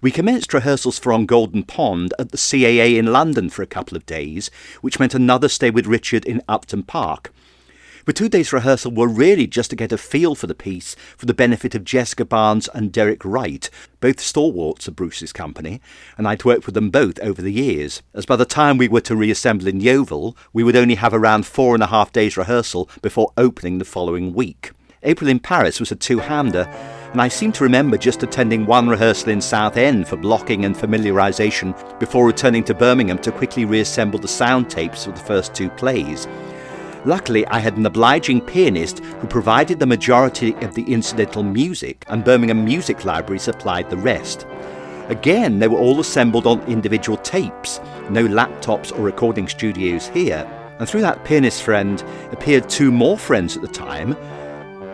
We commenced rehearsals for On Golden Pond at the CAA in London for a couple of days, which meant another stay with Richard in Upton Park. The 2 days' rehearsal were really just to get a feel for the piece for the benefit of Jessica Barnes and Derek Wright, both stalwarts of Bruce's company, and I'd worked with them both over the years, as by the time we were to reassemble in Yeovil, we would only have around 4.5 days' rehearsal before opening the following week. April in Paris was a 2-hander, and I seem to remember just attending 1 rehearsal in Southend for blocking and familiarisation before returning to Birmingham to quickly reassemble the sound tapes for the first 2 plays. Luckily, I had an obliging pianist who provided the majority of the incidental music, and Birmingham Music Library supplied the rest. Again, they were all assembled on individual tapes, no laptops or recording studios here, and through that pianist friend appeared 2 more friends at the time,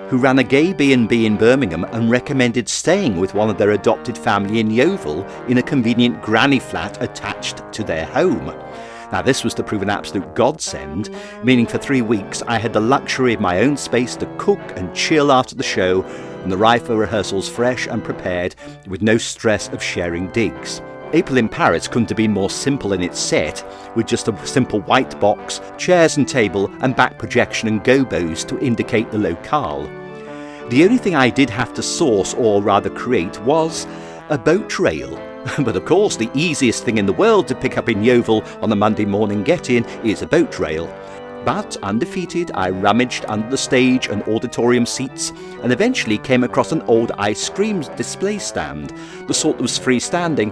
who ran a gay B&B in Birmingham and recommended staying with one of their adopted family in Yeovil in a convenient granny flat attached to their home. Now this was to prove an absolute godsend, meaning for 3 weeks I had the luxury of my own space to cook and chill after the show and arrive for rehearsals fresh and prepared with no stress of sharing digs. April in Paris couldn't have been more simple in its set, with just a simple white box, chairs and table and back projection and gobos to indicate the locale. The only thing I did have to source, or rather create, was a boat rail. But of course the easiest thing in the world to pick up in Yeovil on a Monday morning get-in is a boat rail. But undefeated, I rummaged under the stage and auditorium seats and eventually came across an old ice cream display stand, the sort that was freestanding,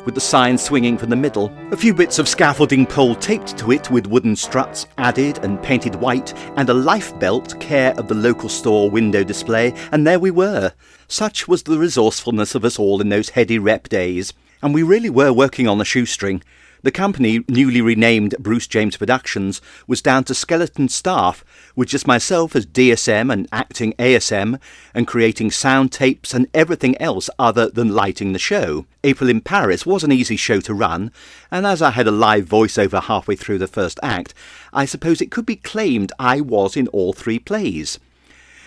with the sign swinging from the middle, a few bits of scaffolding pole taped to it with wooden struts added and painted white, and a life belt care of the local store window display, and there we were. Such was the resourcefulness of us all in those heady rep days, and we really were working on a shoestring. The company, newly renamed Bruce James Productions, was down to skeleton staff, with just myself as DSM and acting ASM, and creating sound tapes and everything else other than lighting the show. April in Paris was an easy show to run, and as I had a live voiceover halfway through the first act, I suppose it could be claimed I was in all 3 plays.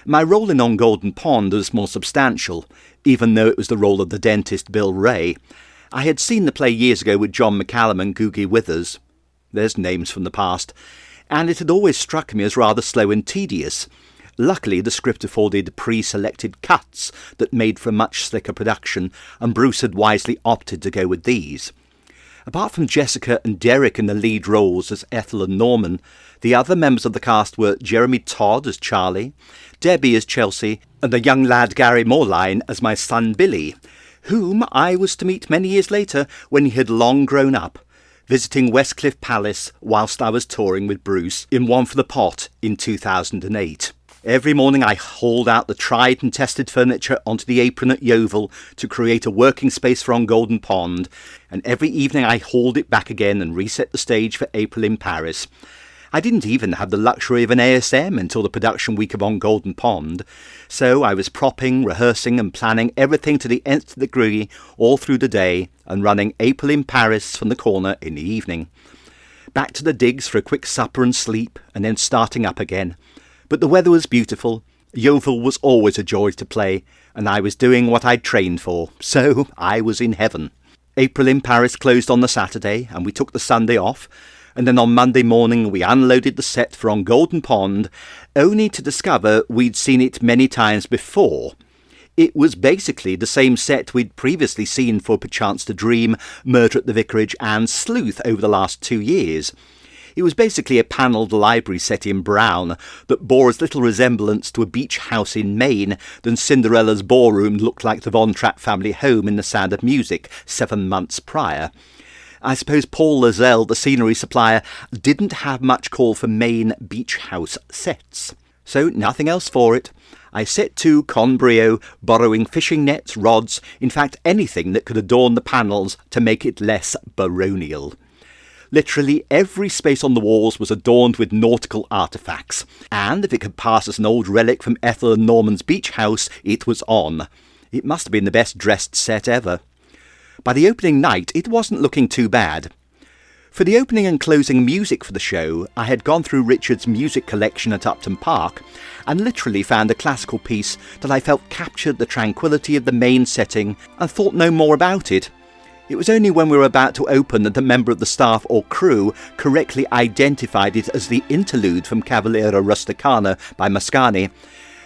My role in On Golden Pond was more substantial, even though it was the role of the dentist Bill Ray. I had seen the play years ago with John McCallum and Googie Withers. There's names from the past. And it had always struck me as rather slow and tedious. Luckily, the script afforded pre-selected cuts that made for a much slicker production, and Bruce had wisely opted to go with these. Apart from Jessica and Derek in the lead roles as Ethel and Norman, the other members of the cast were Jeremy Todd as Charlie, Debbie as Chelsea, and the young lad Gary Moreline as my son Billy, whom I was to meet many years later when he had long grown up, visiting Westcliff Palace whilst I was touring with Bruce in One for the Pot in 2008. Every morning I hauled out the tried and tested furniture onto the apron at Yeovil to create a working space for On Golden Pond, and every evening I hauled it back again and reset the stage for April in Paris. I didn't even have the luxury of an ASM until the production week of On Golden Pond, so I was propping, rehearsing and planning everything to the nth degree all through the day and running April in Paris from the corner in the evening. Back to the digs for a quick supper and sleep, and then starting up again. But the weather was beautiful, Yeovil was always a joy to play, and I was doing what I'd trained for, so I was in heaven. April in Paris closed on the Saturday, and we took the Sunday off, and then on Monday morning we unloaded the set for On Golden Pond, only to discover we'd seen it many times before. It was basically the same set we'd previously seen for Perchance to Dream, Murder at the Vicarage and Sleuth over the last 2 years. It was basically a panelled library set in brown that bore as little resemblance to a beach house in Maine than Cinderella's ballroom looked like the Von Trapp family home in The Sound of Music 7 months prior. I suppose Paul Laselle, the scenery supplier, didn't have much call for Maine beach house sets. So nothing else for it. I set to con brio, borrowing fishing nets, rods, in fact anything that could adorn the panels to make it less baronial. Literally every space on the walls was adorned with nautical artefacts, and if it could pass as an old relic from Ethel and Norman's beach house, it was on. It must have been the best dressed set ever. By the opening night, it wasn't looking too bad. For the opening and closing music for the show, I had gone through Richard's music collection at Upton Park and literally found a classical piece that I felt captured the tranquillity of the main setting and thought no more about it. It was only when we were about to open that a member of the staff or crew correctly identified it as the interlude from Cavaliera Rusticana by Mascagni,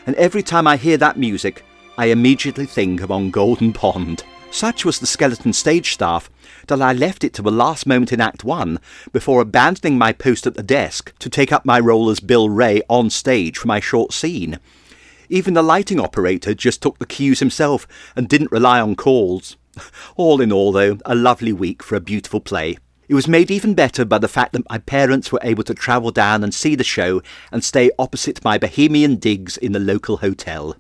and every time I hear that music, I immediately think of On Golden Pond. Such was the skeleton stage staff that I left it to the last moment in Act 1 before abandoning my post at the desk to take up my role as Bill Ray on stage for my short scene. Even the lighting operator just took the cues himself and didn't rely on calls. All in all, though, a lovely week for a beautiful play. It was made even better by the fact that my parents were able to travel down and see the show and stay opposite my bohemian digs in the local hotel.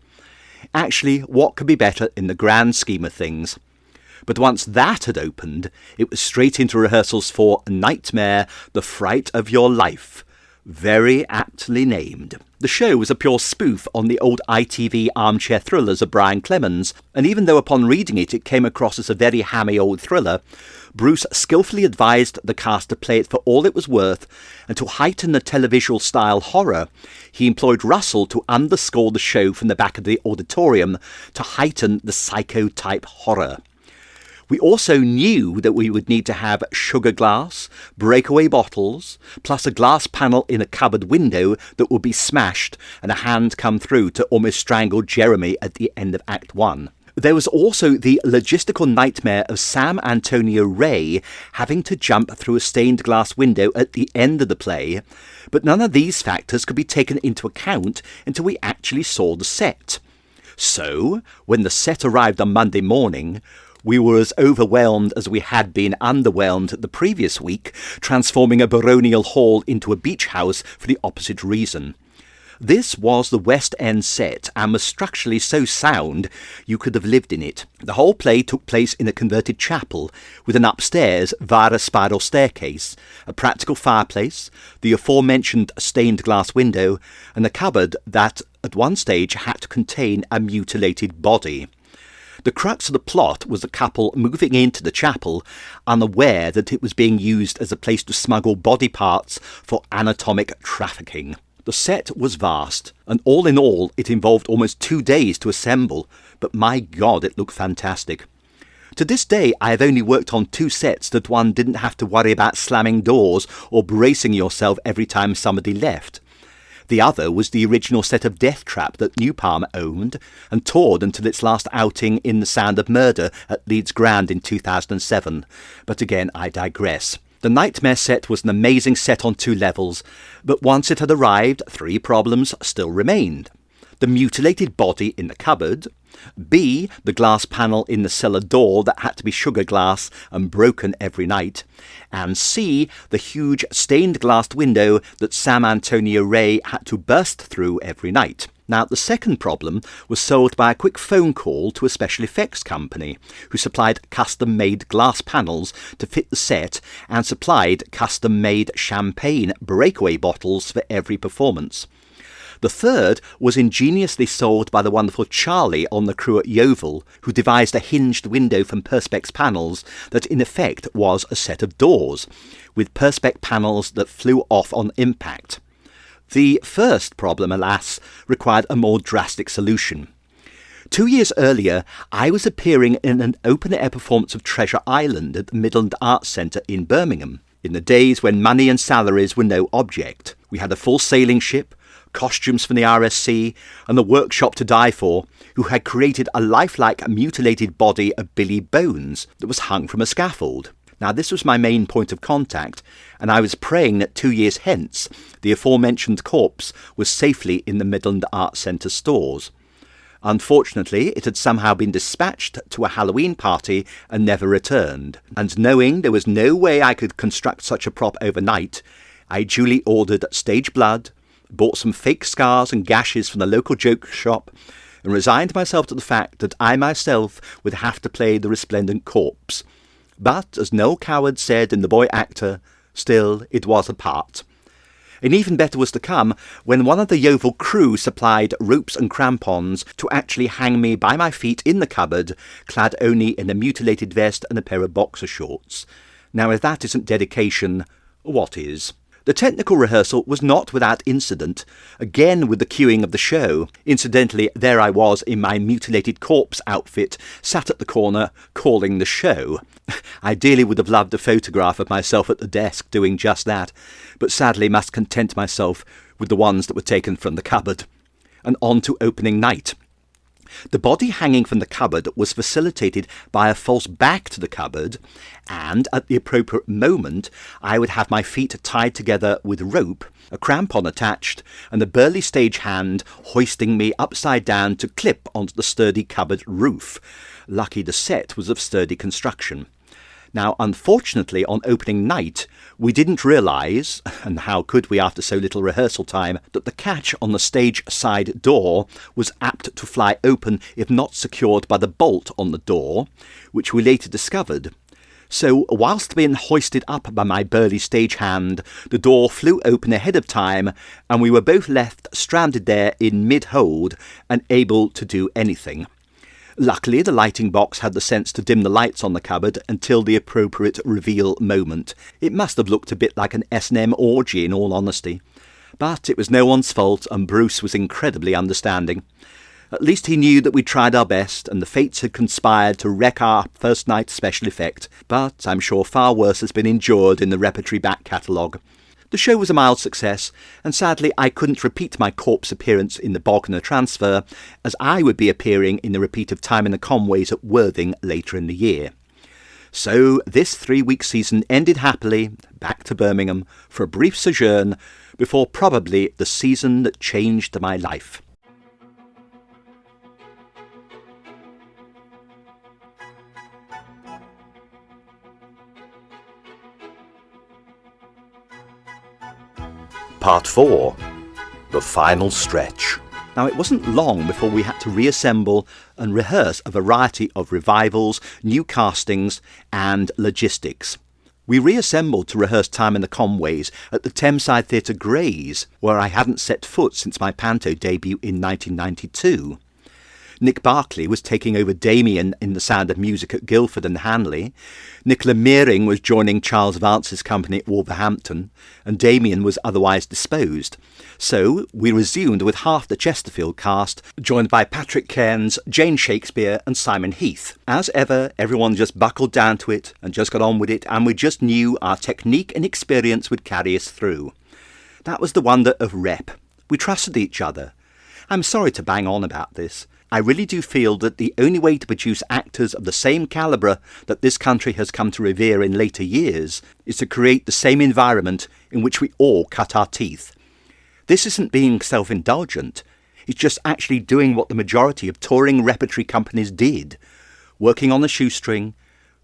Actually, what could be better in the grand scheme of things? But once that had opened, it was straight into rehearsals for Nightmare, the Fright of Your Life. Very aptly named. The show was a pure spoof on the old ITV armchair thrillers of Brian Clemens, and even though upon reading it came across as a very hammy old thriller, Bruce skillfully advised the cast to play it for all it was worth, and to heighten the televisual style horror, he employed Russell to underscore the show from the back of the auditorium to heighten the psycho-type horror. We also knew that we would need to have sugar glass, breakaway bottles, plus a glass panel in a cupboard window that would be smashed and a hand come through to almost strangle Jeremy at the end of Act 1. There was also the logistical nightmare of Sam Antonio Ray having to jump through a stained glass window at the end of the play, but none of these factors could be taken into account until we actually saw the set. So, when the set arrived on Monday morning, we were as overwhelmed as we had been underwhelmed the previous week, transforming a baronial hall into a beach house for the opposite reason. This was the West End set and was structurally so sound you could have lived in it. The whole play took place in a converted chapel with an upstairs via a spiral staircase, a practical fireplace, the aforementioned stained glass window, and a cupboard that at one stage had to contain a mutilated body. The crux of the plot was the couple moving into the chapel, unaware that it was being used as a place to smuggle body parts for anatomic trafficking. The set was vast, and all in all it involved almost 2 days to assemble, but my God, it looked fantastic. To this day I have only worked on 2 sets that one didn't have to worry about slamming doors or bracing yourself every time somebody left. The other was the original set of Death Trap that New Palm owned and toured until its last outing in The Sound of Murder at Leeds Grand in 2007. But again, I digress. The Nightmare set was an amazing set on 2 levels, but once it had arrived, 3 problems still remained. the mutilated body in the cupboard, B, the glass panel in the cellar door that had to be sugar glass and broken every night, and C, the huge stained glass window that Sam Antonio Ray had to burst through every night. Now, the second problem was solved by a quick phone call to a special effects company who supplied custom-made glass panels to fit the set and supplied custom-made champagne breakaway bottles for every performance. The third was ingeniously solved by the wonderful Charlie on the crew at Yeovil, who devised a hinged window from Perspex panels that in effect was a set of doors, with Perspex panels that flew off on impact. The first problem, alas, required a more drastic solution. 2 years earlier, I was appearing in an open-air performance of Treasure Island at the Midland Arts Centre in Birmingham, in the days when money and salaries were no object. We had a full sailing ship, costumes from the RSC, and the workshop to die for, who had created a lifelike mutilated body of Billy Bones that was hung from a scaffold. Now, this was my main point of contact, and I was praying that 2 years hence the aforementioned corpse was safely in the Midland Arts Centre stores. Unfortunately, it had somehow been dispatched to a Halloween party and never returned, and knowing there was no way I could construct such a prop overnight, I duly ordered stage blood, bought some fake scars and gashes from the local joke shop, and resigned myself to the fact that I myself would have to play the resplendent corpse. But, as Noel Coward said in The Boy Actor, still it was a part. And even better was to come when one of the Yeovil crew supplied ropes and crampons to actually hang me by my feet in the cupboard, clad only in a mutilated vest and a pair of boxer shorts. Now, if that isn't dedication, what is? The technical rehearsal was not without incident, again with the cueing of the show. Incidentally, there I was in my mutilated corpse outfit, sat at the corner, calling the show. I dearly would have loved a photograph of myself at the desk doing just that, but sadly must content myself with the ones that were taken from the cupboard. And on to opening night. The body hanging from the cupboard was facilitated by a false back to the cupboard, and at the appropriate moment I would have my feet tied together with rope, a crampon attached, and a burly stagehand hoisting me upside down to clip onto the sturdy cupboard roof. Lucky the set was of sturdy construction. Now, unfortunately, on opening night, we didn't realise, and how could we after so little rehearsal time, that the catch on the stage side door was apt to fly open if not secured by the bolt on the door, which we later discovered. So, whilst being hoisted up by my burly stagehand, the door flew open ahead of time, and we were both left stranded there in mid-hold and able to do anything. Luckily, the lighting box had the sense to dim the lights on the cupboard until the appropriate reveal moment. It must have looked a bit like an S&M orgy, in all honesty. But it was no one's fault, and Bruce was incredibly understanding. At least he knew that we tried our best, and the fates had conspired to wreck our first night special effect, but I'm sure far worse has been endured in the repertory back catalogue. The show was a mild success, and sadly I couldn't repeat my corpse appearance in the Bognor transfer, as I would be appearing in the repeat of Time in the Conways at Worthing later in the year. So this 3-week season ended happily, back to Birmingham, for a brief sojourn, before probably the season that changed my life. Part 4. The final stretch. Now, it wasn't long before we had to reassemble and rehearse a variety of revivals, new castings, and logistics. We reassembled to rehearse Time in the Conways at the Thameside Theatre Grays, where I hadn't set foot since my panto debut in 1992. Nick Barclay was taking over Damien in The Sound of Music at Guildford and Hanley. Nicola Meering was joining Charles Vance's company at Wolverhampton, and Damien was otherwise disposed. So we resumed with half the Chesterfield cast, joined by Patrick Cairns, Jane Shakespeare and Simon Heath. As ever, everyone just buckled down to it and just got on with it, and we just knew our technique and experience would carry us through. That was the wonder of rep. We trusted each other. I'm sorry to bang on about this. I really do feel that the only way to produce actors of the same calibre that this country has come to revere in later years is to create the same environment in which we all cut our teeth. This isn't being self-indulgent. It's just actually doing what the majority of touring repertory companies did. Working on the shoestring,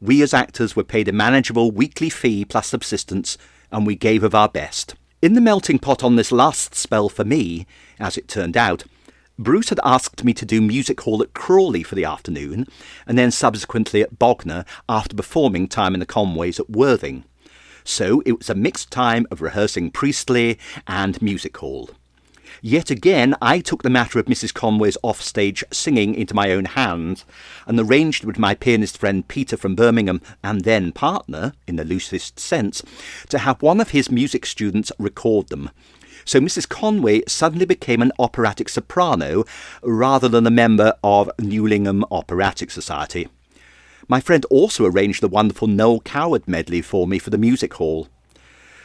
we as actors were paid a manageable weekly fee plus subsistence, and we gave of our best. In the melting pot on this last spell for me, as it turned out, Bruce had asked me to do music hall at Crawley for the afternoon, and then subsequently at Bognor after performing Time in the Conways at Worthing. So it was a mixed time of rehearsing Priestley and music hall. Yet again, I took the matter of Mrs. Conway's offstage singing into my own hands and arranged with my pianist friend Peter from Birmingham, and then partner, in the loosest sense, to have one of his music students record them. So Mrs. Conway suddenly became an operatic soprano rather than a member of Newlingham Operatic Society. My friend also arranged the wonderful Noel Coward medley for me for the music hall.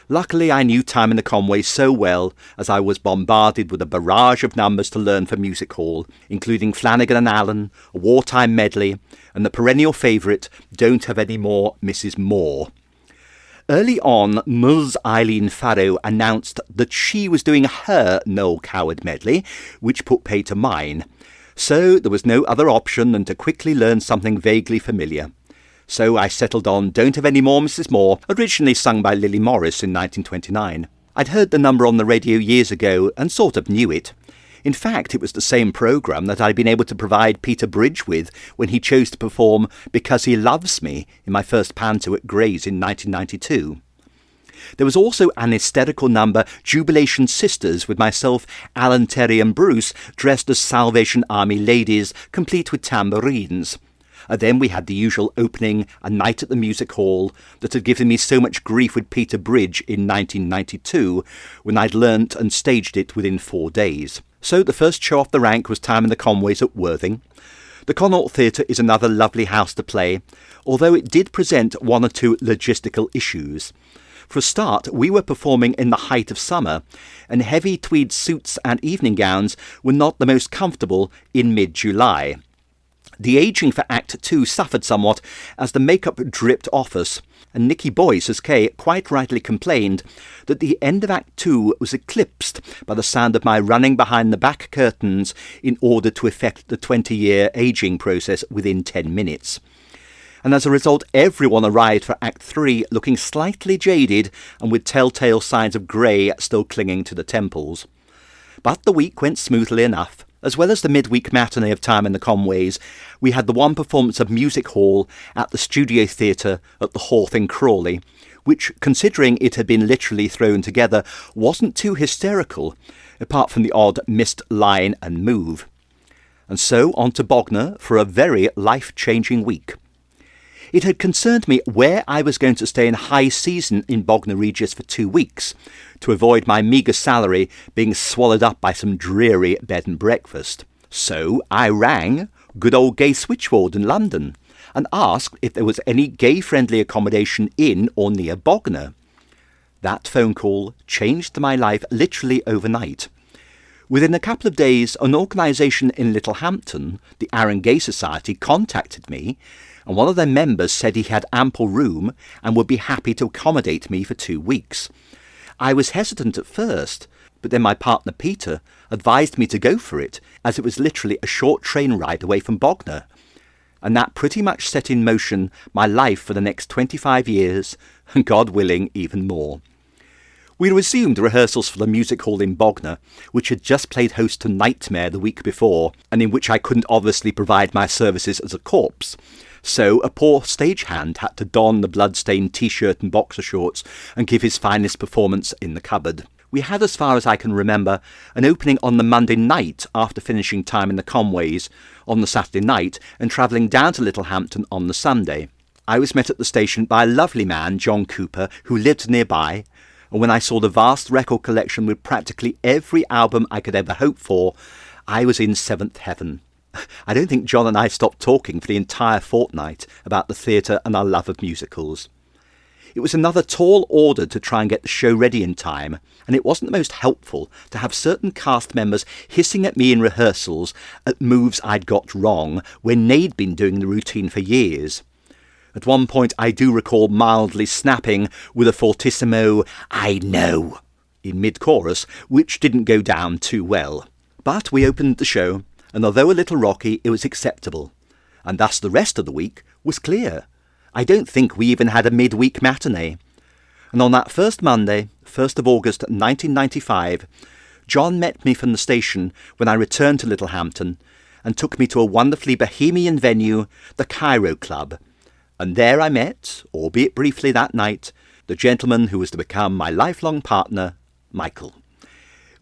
Luckily, I knew Time in the Conways so well, as I was bombarded with a barrage of numbers to learn for music hall, including Flanagan and Allen, a wartime medley, and the perennial favourite, Don't Have Any More, Mrs. Moore. Early on, Ms. Eileen Farrow announced that she was doing her Noel Coward medley, which put pay to mine. So there was no other option than to quickly learn something vaguely familiar. So I settled on Don't Have Any More, Mrs. Moore, originally sung by Lily Morris in 1929. I'd heard the number on the radio years ago and sort of knew it. In fact, it was the same programme that I'd been able to provide Peter Bridge with when he chose to perform Because He Loves Me in my first panto at Gray's in 1992. There was also an hysterical number, Jubilation Sisters, with myself, Alan Terry and Bruce, dressed as Salvation Army ladies, complete with tambourines. And then we had the usual opening, A Night at the Music Hall, that had given me so much grief with Peter Bridge in 1992, when I'd learnt and staged it within 4 days. So the first show off the rank was Time in the Conways at Worthing. The Connaught Theatre is another lovely house to play, although it did present one or two logistical issues. For a start, we were performing in the height of summer, and heavy tweed suits and evening gowns were not the most comfortable in mid-July. The ageing for Act 2 suffered somewhat as the makeup dripped off us, and Nicky Boyce, as Kay quite rightly complained, that the end of Act 2 was eclipsed by the sound of my running behind the back curtains in order to effect the 20-year ageing process within 10 minutes. And as a result, everyone arrived for Act 3 looking slightly jaded and with telltale signs of grey still clinging to the temples. But the week went smoothly enough. As well as the midweek matinee of Time in the Conways, we had the one performance of Music Hall at the Studio Theatre at the Hawth in Crawley, which, considering it had been literally thrown together, wasn't too hysterical, apart from the odd missed line and move. And so on to Bognor for a very life-changing week. It had concerned me where I was going to stay in high season in Bognor Regis for 2 weeks, to avoid my meagre salary being swallowed up by some dreary bed and breakfast. So I rang good old Gay Switchboard in London and asked if there was any gay-friendly accommodation in or near Bognor. That phone call changed my life literally overnight. Within a couple of days, an organisation in Littlehampton, the Arran Gay Society, contacted me, and one of their members said he had ample room and would be happy to accommodate me for 2 weeks. I was hesitant at first, but then my partner Peter advised me to go for it, as it was literally a short train ride away from Bognor. And that pretty much set in motion my life for the next 25 years, and God willing, even more. We resumed rehearsals for the music hall in Bognor, which had just played host to Nightmare the week before, and in which I couldn't obviously provide my services as a corpse. So a poor stagehand had to don the blood-stained t-shirt and boxer shorts and give his finest performance in the cupboard. We had, as far as I can remember, an opening on the Monday night after finishing Time in the Conways on the Saturday night and travelling down to Littlehampton on the Sunday. I was met at the station by a lovely man, John Cooper, who lived nearby, and when I saw the vast record collection with practically every album I could ever hope for, I was in seventh heaven. I don't think John and I stopped talking for the entire fortnight about the theatre and our love of musicals. It was another tall order to try and get the show ready in time, and it wasn't the most helpful to have certain cast members hissing at me in rehearsals at moves I'd got wrong when they'd been doing the routine for years. At one point I do recall mildly snapping with a fortissimo, "I know," in mid-chorus, which didn't go down too well. But we opened the show, and although a little rocky, it was acceptable. And thus the rest of the week was clear. I don't think we even had a midweek matinee. And on that first Monday, 1st of August 1995, John met me from the station when I returned to Littlehampton and took me to a wonderfully bohemian venue, the Cairo Club. And there I met, albeit briefly that night, the gentleman who was to become my lifelong partner, Michael.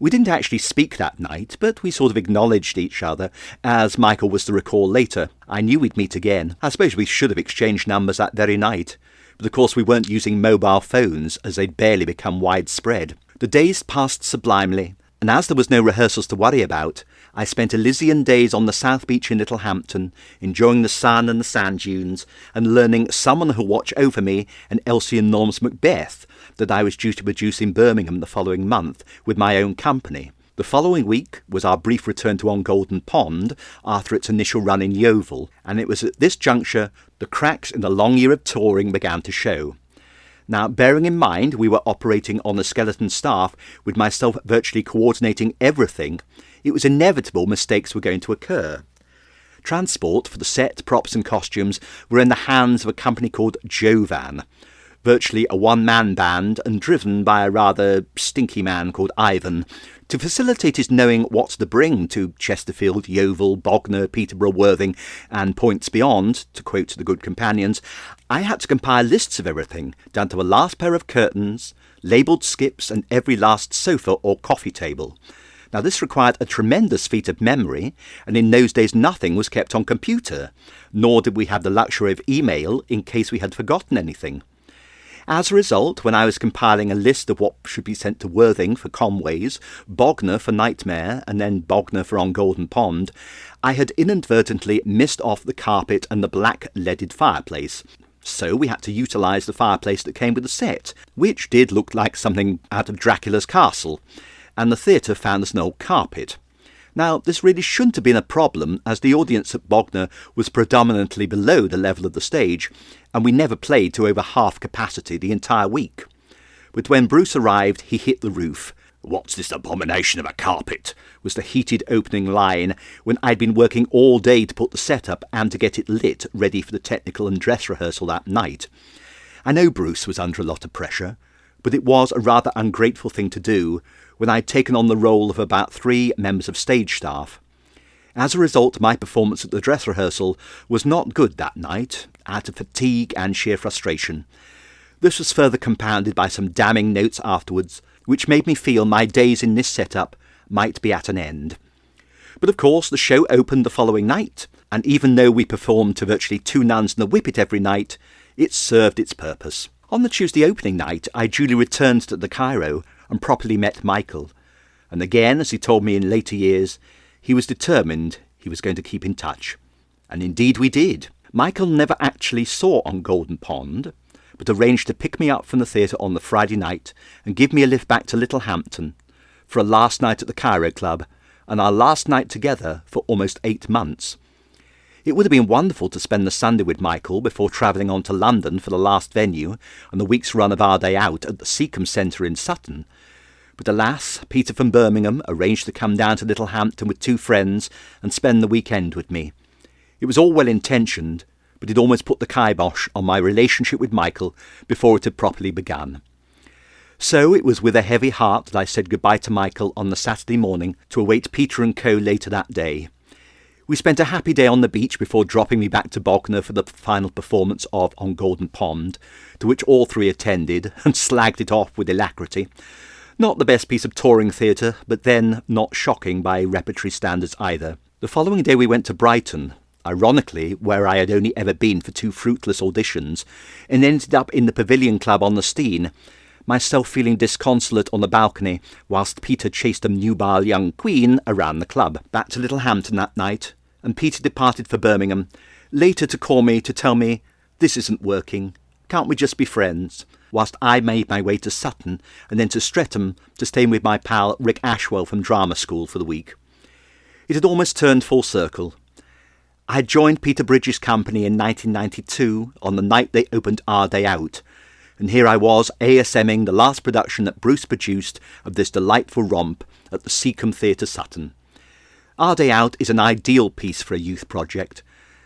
We didn't actually speak that night, but we sort of acknowledged each other, as Michael was to recall later. I knew we'd meet again. I suppose we should have exchanged numbers that very night. But of course we weren't using mobile phones, as they'd barely become widespread. The days passed sublimely, and as there was no rehearsals to worry about, I spent Elysian days on the South Beach in Littlehampton, enjoying the sun and the sand dunes, and learning Someone Who'll Watch Over Me and Elsie and Norm's Macbeth that I was due to produce in Birmingham the following month with my own company. The following week was our brief return to On Golden Pond after its initial run in Yeovil, and it was at this juncture the cracks in the long year of touring began to show. Now, bearing in mind we were operating on a skeleton staff with myself virtually coordinating everything, it was inevitable mistakes were going to occur. Transport for the set, props and costumes were in the hands of a company called Jovan, virtually a one-man band and driven by a rather stinky man called Ivan, to facilitate his knowing what to bring to Chesterfield, Yeovil, Bognor, Peterborough, Worthing and points beyond, to quote the good companions. I had to compile lists of everything, down to a last pair of curtains, labelled skips and every last sofa or coffee table. Now this required a tremendous feat of memory, and in those days nothing was kept on computer, nor did we have the luxury of email in case we had forgotten anything. As a result, when I was compiling a list of what should be sent to Worthing for Conways, Bognor for Nightmare, and then Bognor for On Golden Pond, I had inadvertently missed off the carpet and the black leaded fireplace. So we had to utilise the fireplace that came with the set, which did look like something out of Dracula's castle, and the theatre found us an old carpet. Now, this really shouldn't have been a problem, as the audience at Bognor was predominantly below the level of the stage, and we never played to over half capacity the entire week. But when Bruce arrived, he hit the roof. "What's this abomination of a carpet?" was the heated opening line when I'd been working all day to put the set up and to get it lit ready for the technical and dress rehearsal that night. I know Bruce was under a lot of pressure, but it was a rather ungrateful thing to do when I'd taken on the role of about 3 members of stage staff. As a result, my performance at the dress rehearsal was not good that night, out of fatigue and sheer frustration. This was further compounded by some damning notes afterwards, which made me feel my days in this setup might be at an end. But of course, the show opened the following night, and even though we performed to virtually 2 nuns and a whippet every night, it served its purpose. On the Tuesday opening night, I duly returned to the Cairo and properly met Michael, and again, as he told me in later years, he was determined he was going to keep in touch. And indeed we did. Michael never actually saw On Golden Pond, but arranged to pick me up from the theatre on the Friday night and give me a lift back to Littlehampton for a last night at the Cairo Club, and our last night together for almost 8 months. It would have been wonderful to spend the Sunday with Michael before travelling on to London for the last venue and the week's run of Our Day Out at the Seacombe Centre in Sutton. But alas, Peter from Birmingham arranged to come down to Littlehampton with 2 friends and spend the weekend with me. It was all well intentioned, but it almost put the kibosh on my relationship with Michael before it had properly begun. So it was with a heavy heart that I said goodbye to Michael on the Saturday morning to await Peter and co later that day. We spent a happy day on the beach before dropping me back to Bognor for the final performance of On Golden Pond, to which all 3 attended and slagged it off with alacrity. Not the best piece of touring theatre, but then not shocking by repertory standards either. The following day we went to Brighton, ironically where I had only ever been for 2 fruitless auditions, and ended up in the Pavilion Club on the Steine, myself feeling disconsolate on the balcony whilst Peter chased a nubile young queen around the club. Back to Littlehampton that night, and Peter departed for Birmingham, later to call me to tell me, "This isn't working, can't we just be friends?" whilst I made my way to Sutton and then to Streatham to stay with my pal Rick Ashwell from drama school for the week. It had almost turned full circle. I had joined Peter Bridges' company in 1992 on the night they opened Our Day Out, and here I was ASMing the last production that Bruce produced of this delightful romp at the Seacombe Theatre Sutton. Our Day Out is an ideal piece for a youth project,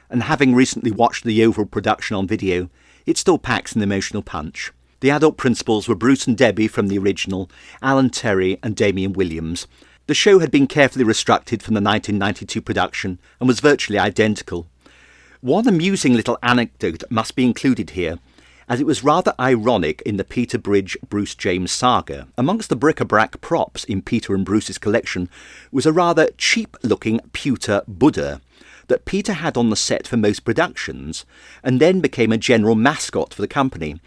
and having recently watched the overall production on video, it still packs an emotional punch. The adult principals were Bruce and Debbie from the original, Alan Terry and Damien Williams. The show had been carefully restructured from the 1992 production and was virtually identical. One amusing little anecdote must be included here, as it was rather ironic in the Peter Bridge-Bruce James saga. Amongst the bric-a-brac props in Peter and Bruce's collection was a rather cheap-looking pewter Buddha that Peter had on the set for most productions, and then became a general mascot for the company.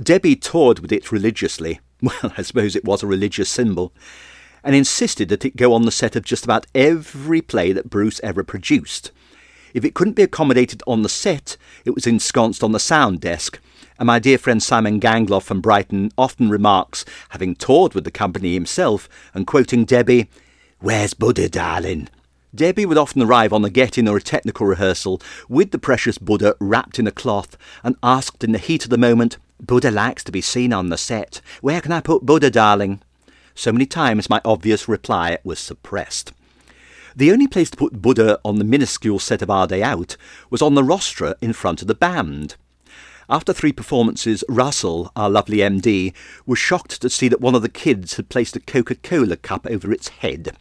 Debbie toured with it religiously, well, I suppose it was a religious symbol, and insisted that it go on the set of just about every play that Bruce ever produced. If it couldn't be accommodated on the set, it was ensconced on the sound desk, and my dear friend Simon Gangloff from Brighton often remarks, having toured with the company himself, and quoting Debbie, "Where's Buddha, darling?" Debbie would often arrive on a get-in or a technical rehearsal with the precious Buddha wrapped in a cloth and asked in the heat of the moment, "Buddha likes to be seen on the set. Where can I put Buddha, darling?" So many times my obvious reply was suppressed. The only place to put Buddha on the minuscule set of Our Day Out was on the rostra in front of the band. After 3 performances, Russell, our lovely MD, was shocked to see that one of the kids had placed a Coca-Cola cup over its head.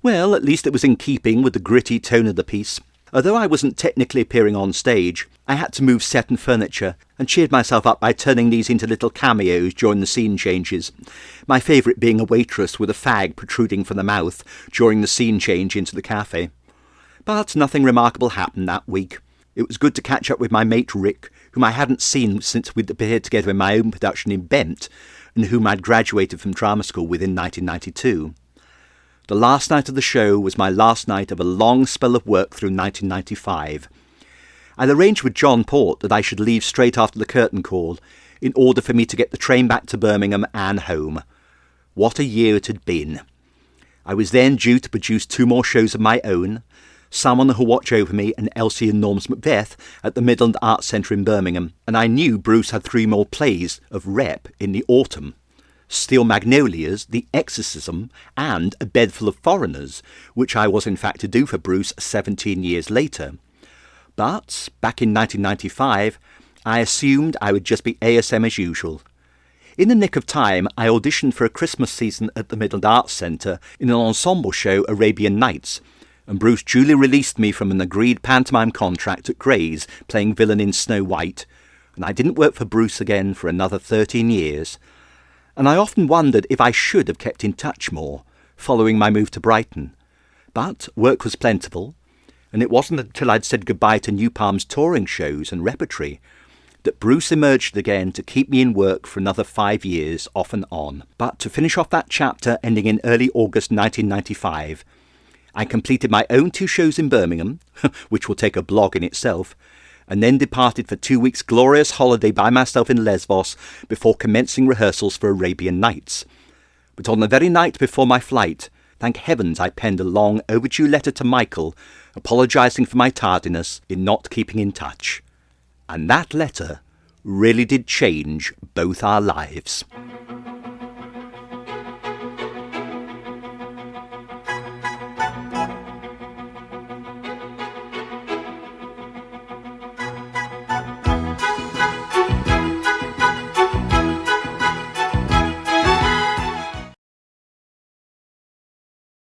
Well, at least it was in keeping with the gritty tone of the piece. Although I wasn't technically appearing on stage, I had to move set and furniture, and cheered myself up by turning these into little cameos during the scene changes, my favourite being a waitress with a fag protruding from the mouth during the scene change into the cafe. But nothing remarkable happened that week. It was good to catch up with my mate Rick, whom I hadn't seen since we'd appeared together in my own production in Bent, and whom I'd graduated from drama school with in 1992. The last night of the show was my last night of a long spell of work through 1995. I'd arranged with John Port that I should leave straight after the curtain call in order for me to get the train back to Birmingham and home. What a year it had been. I was then due to produce 2 more shows of my own, Someone Who'll Watch Over Me and Elsie and Norm's Macbeth at the Midland Arts Centre in Birmingham, and I knew Bruce had 3 more plays of Rep in the autumn. Steel Magnolias, The Exorcism, and A Bedful of Foreigners, which I was in fact to do for Bruce 17 years later. But, back in 1995, I assumed I would just be ASM as usual. In the nick of time, I auditioned for a Christmas season at the Midland Arts Centre in an ensemble show, Arabian Nights, and Bruce duly released me from an agreed pantomime contract at Gray's, playing villain in Snow White, and I didn't work for Bruce again for another 13 years. And I often wondered if I should have kept in touch more, following my move to Brighton. But work was plentiful, and it wasn't until I'd said goodbye to New Palm's touring shows and repertory that Bruce emerged again to keep me in work for another 5 years, off and on. But to finish off that chapter ending in early August 1995, I completed my own 2 shows in Birmingham, which will take a blog in itself, and then departed for 2 weeks' glorious holiday by myself in Lesbos before commencing rehearsals for Arabian Nights. But on the very night before my flight, thank heavens I penned a long overdue letter to Michael, apologising for my tardiness in not keeping in touch. And that letter really did change both our lives.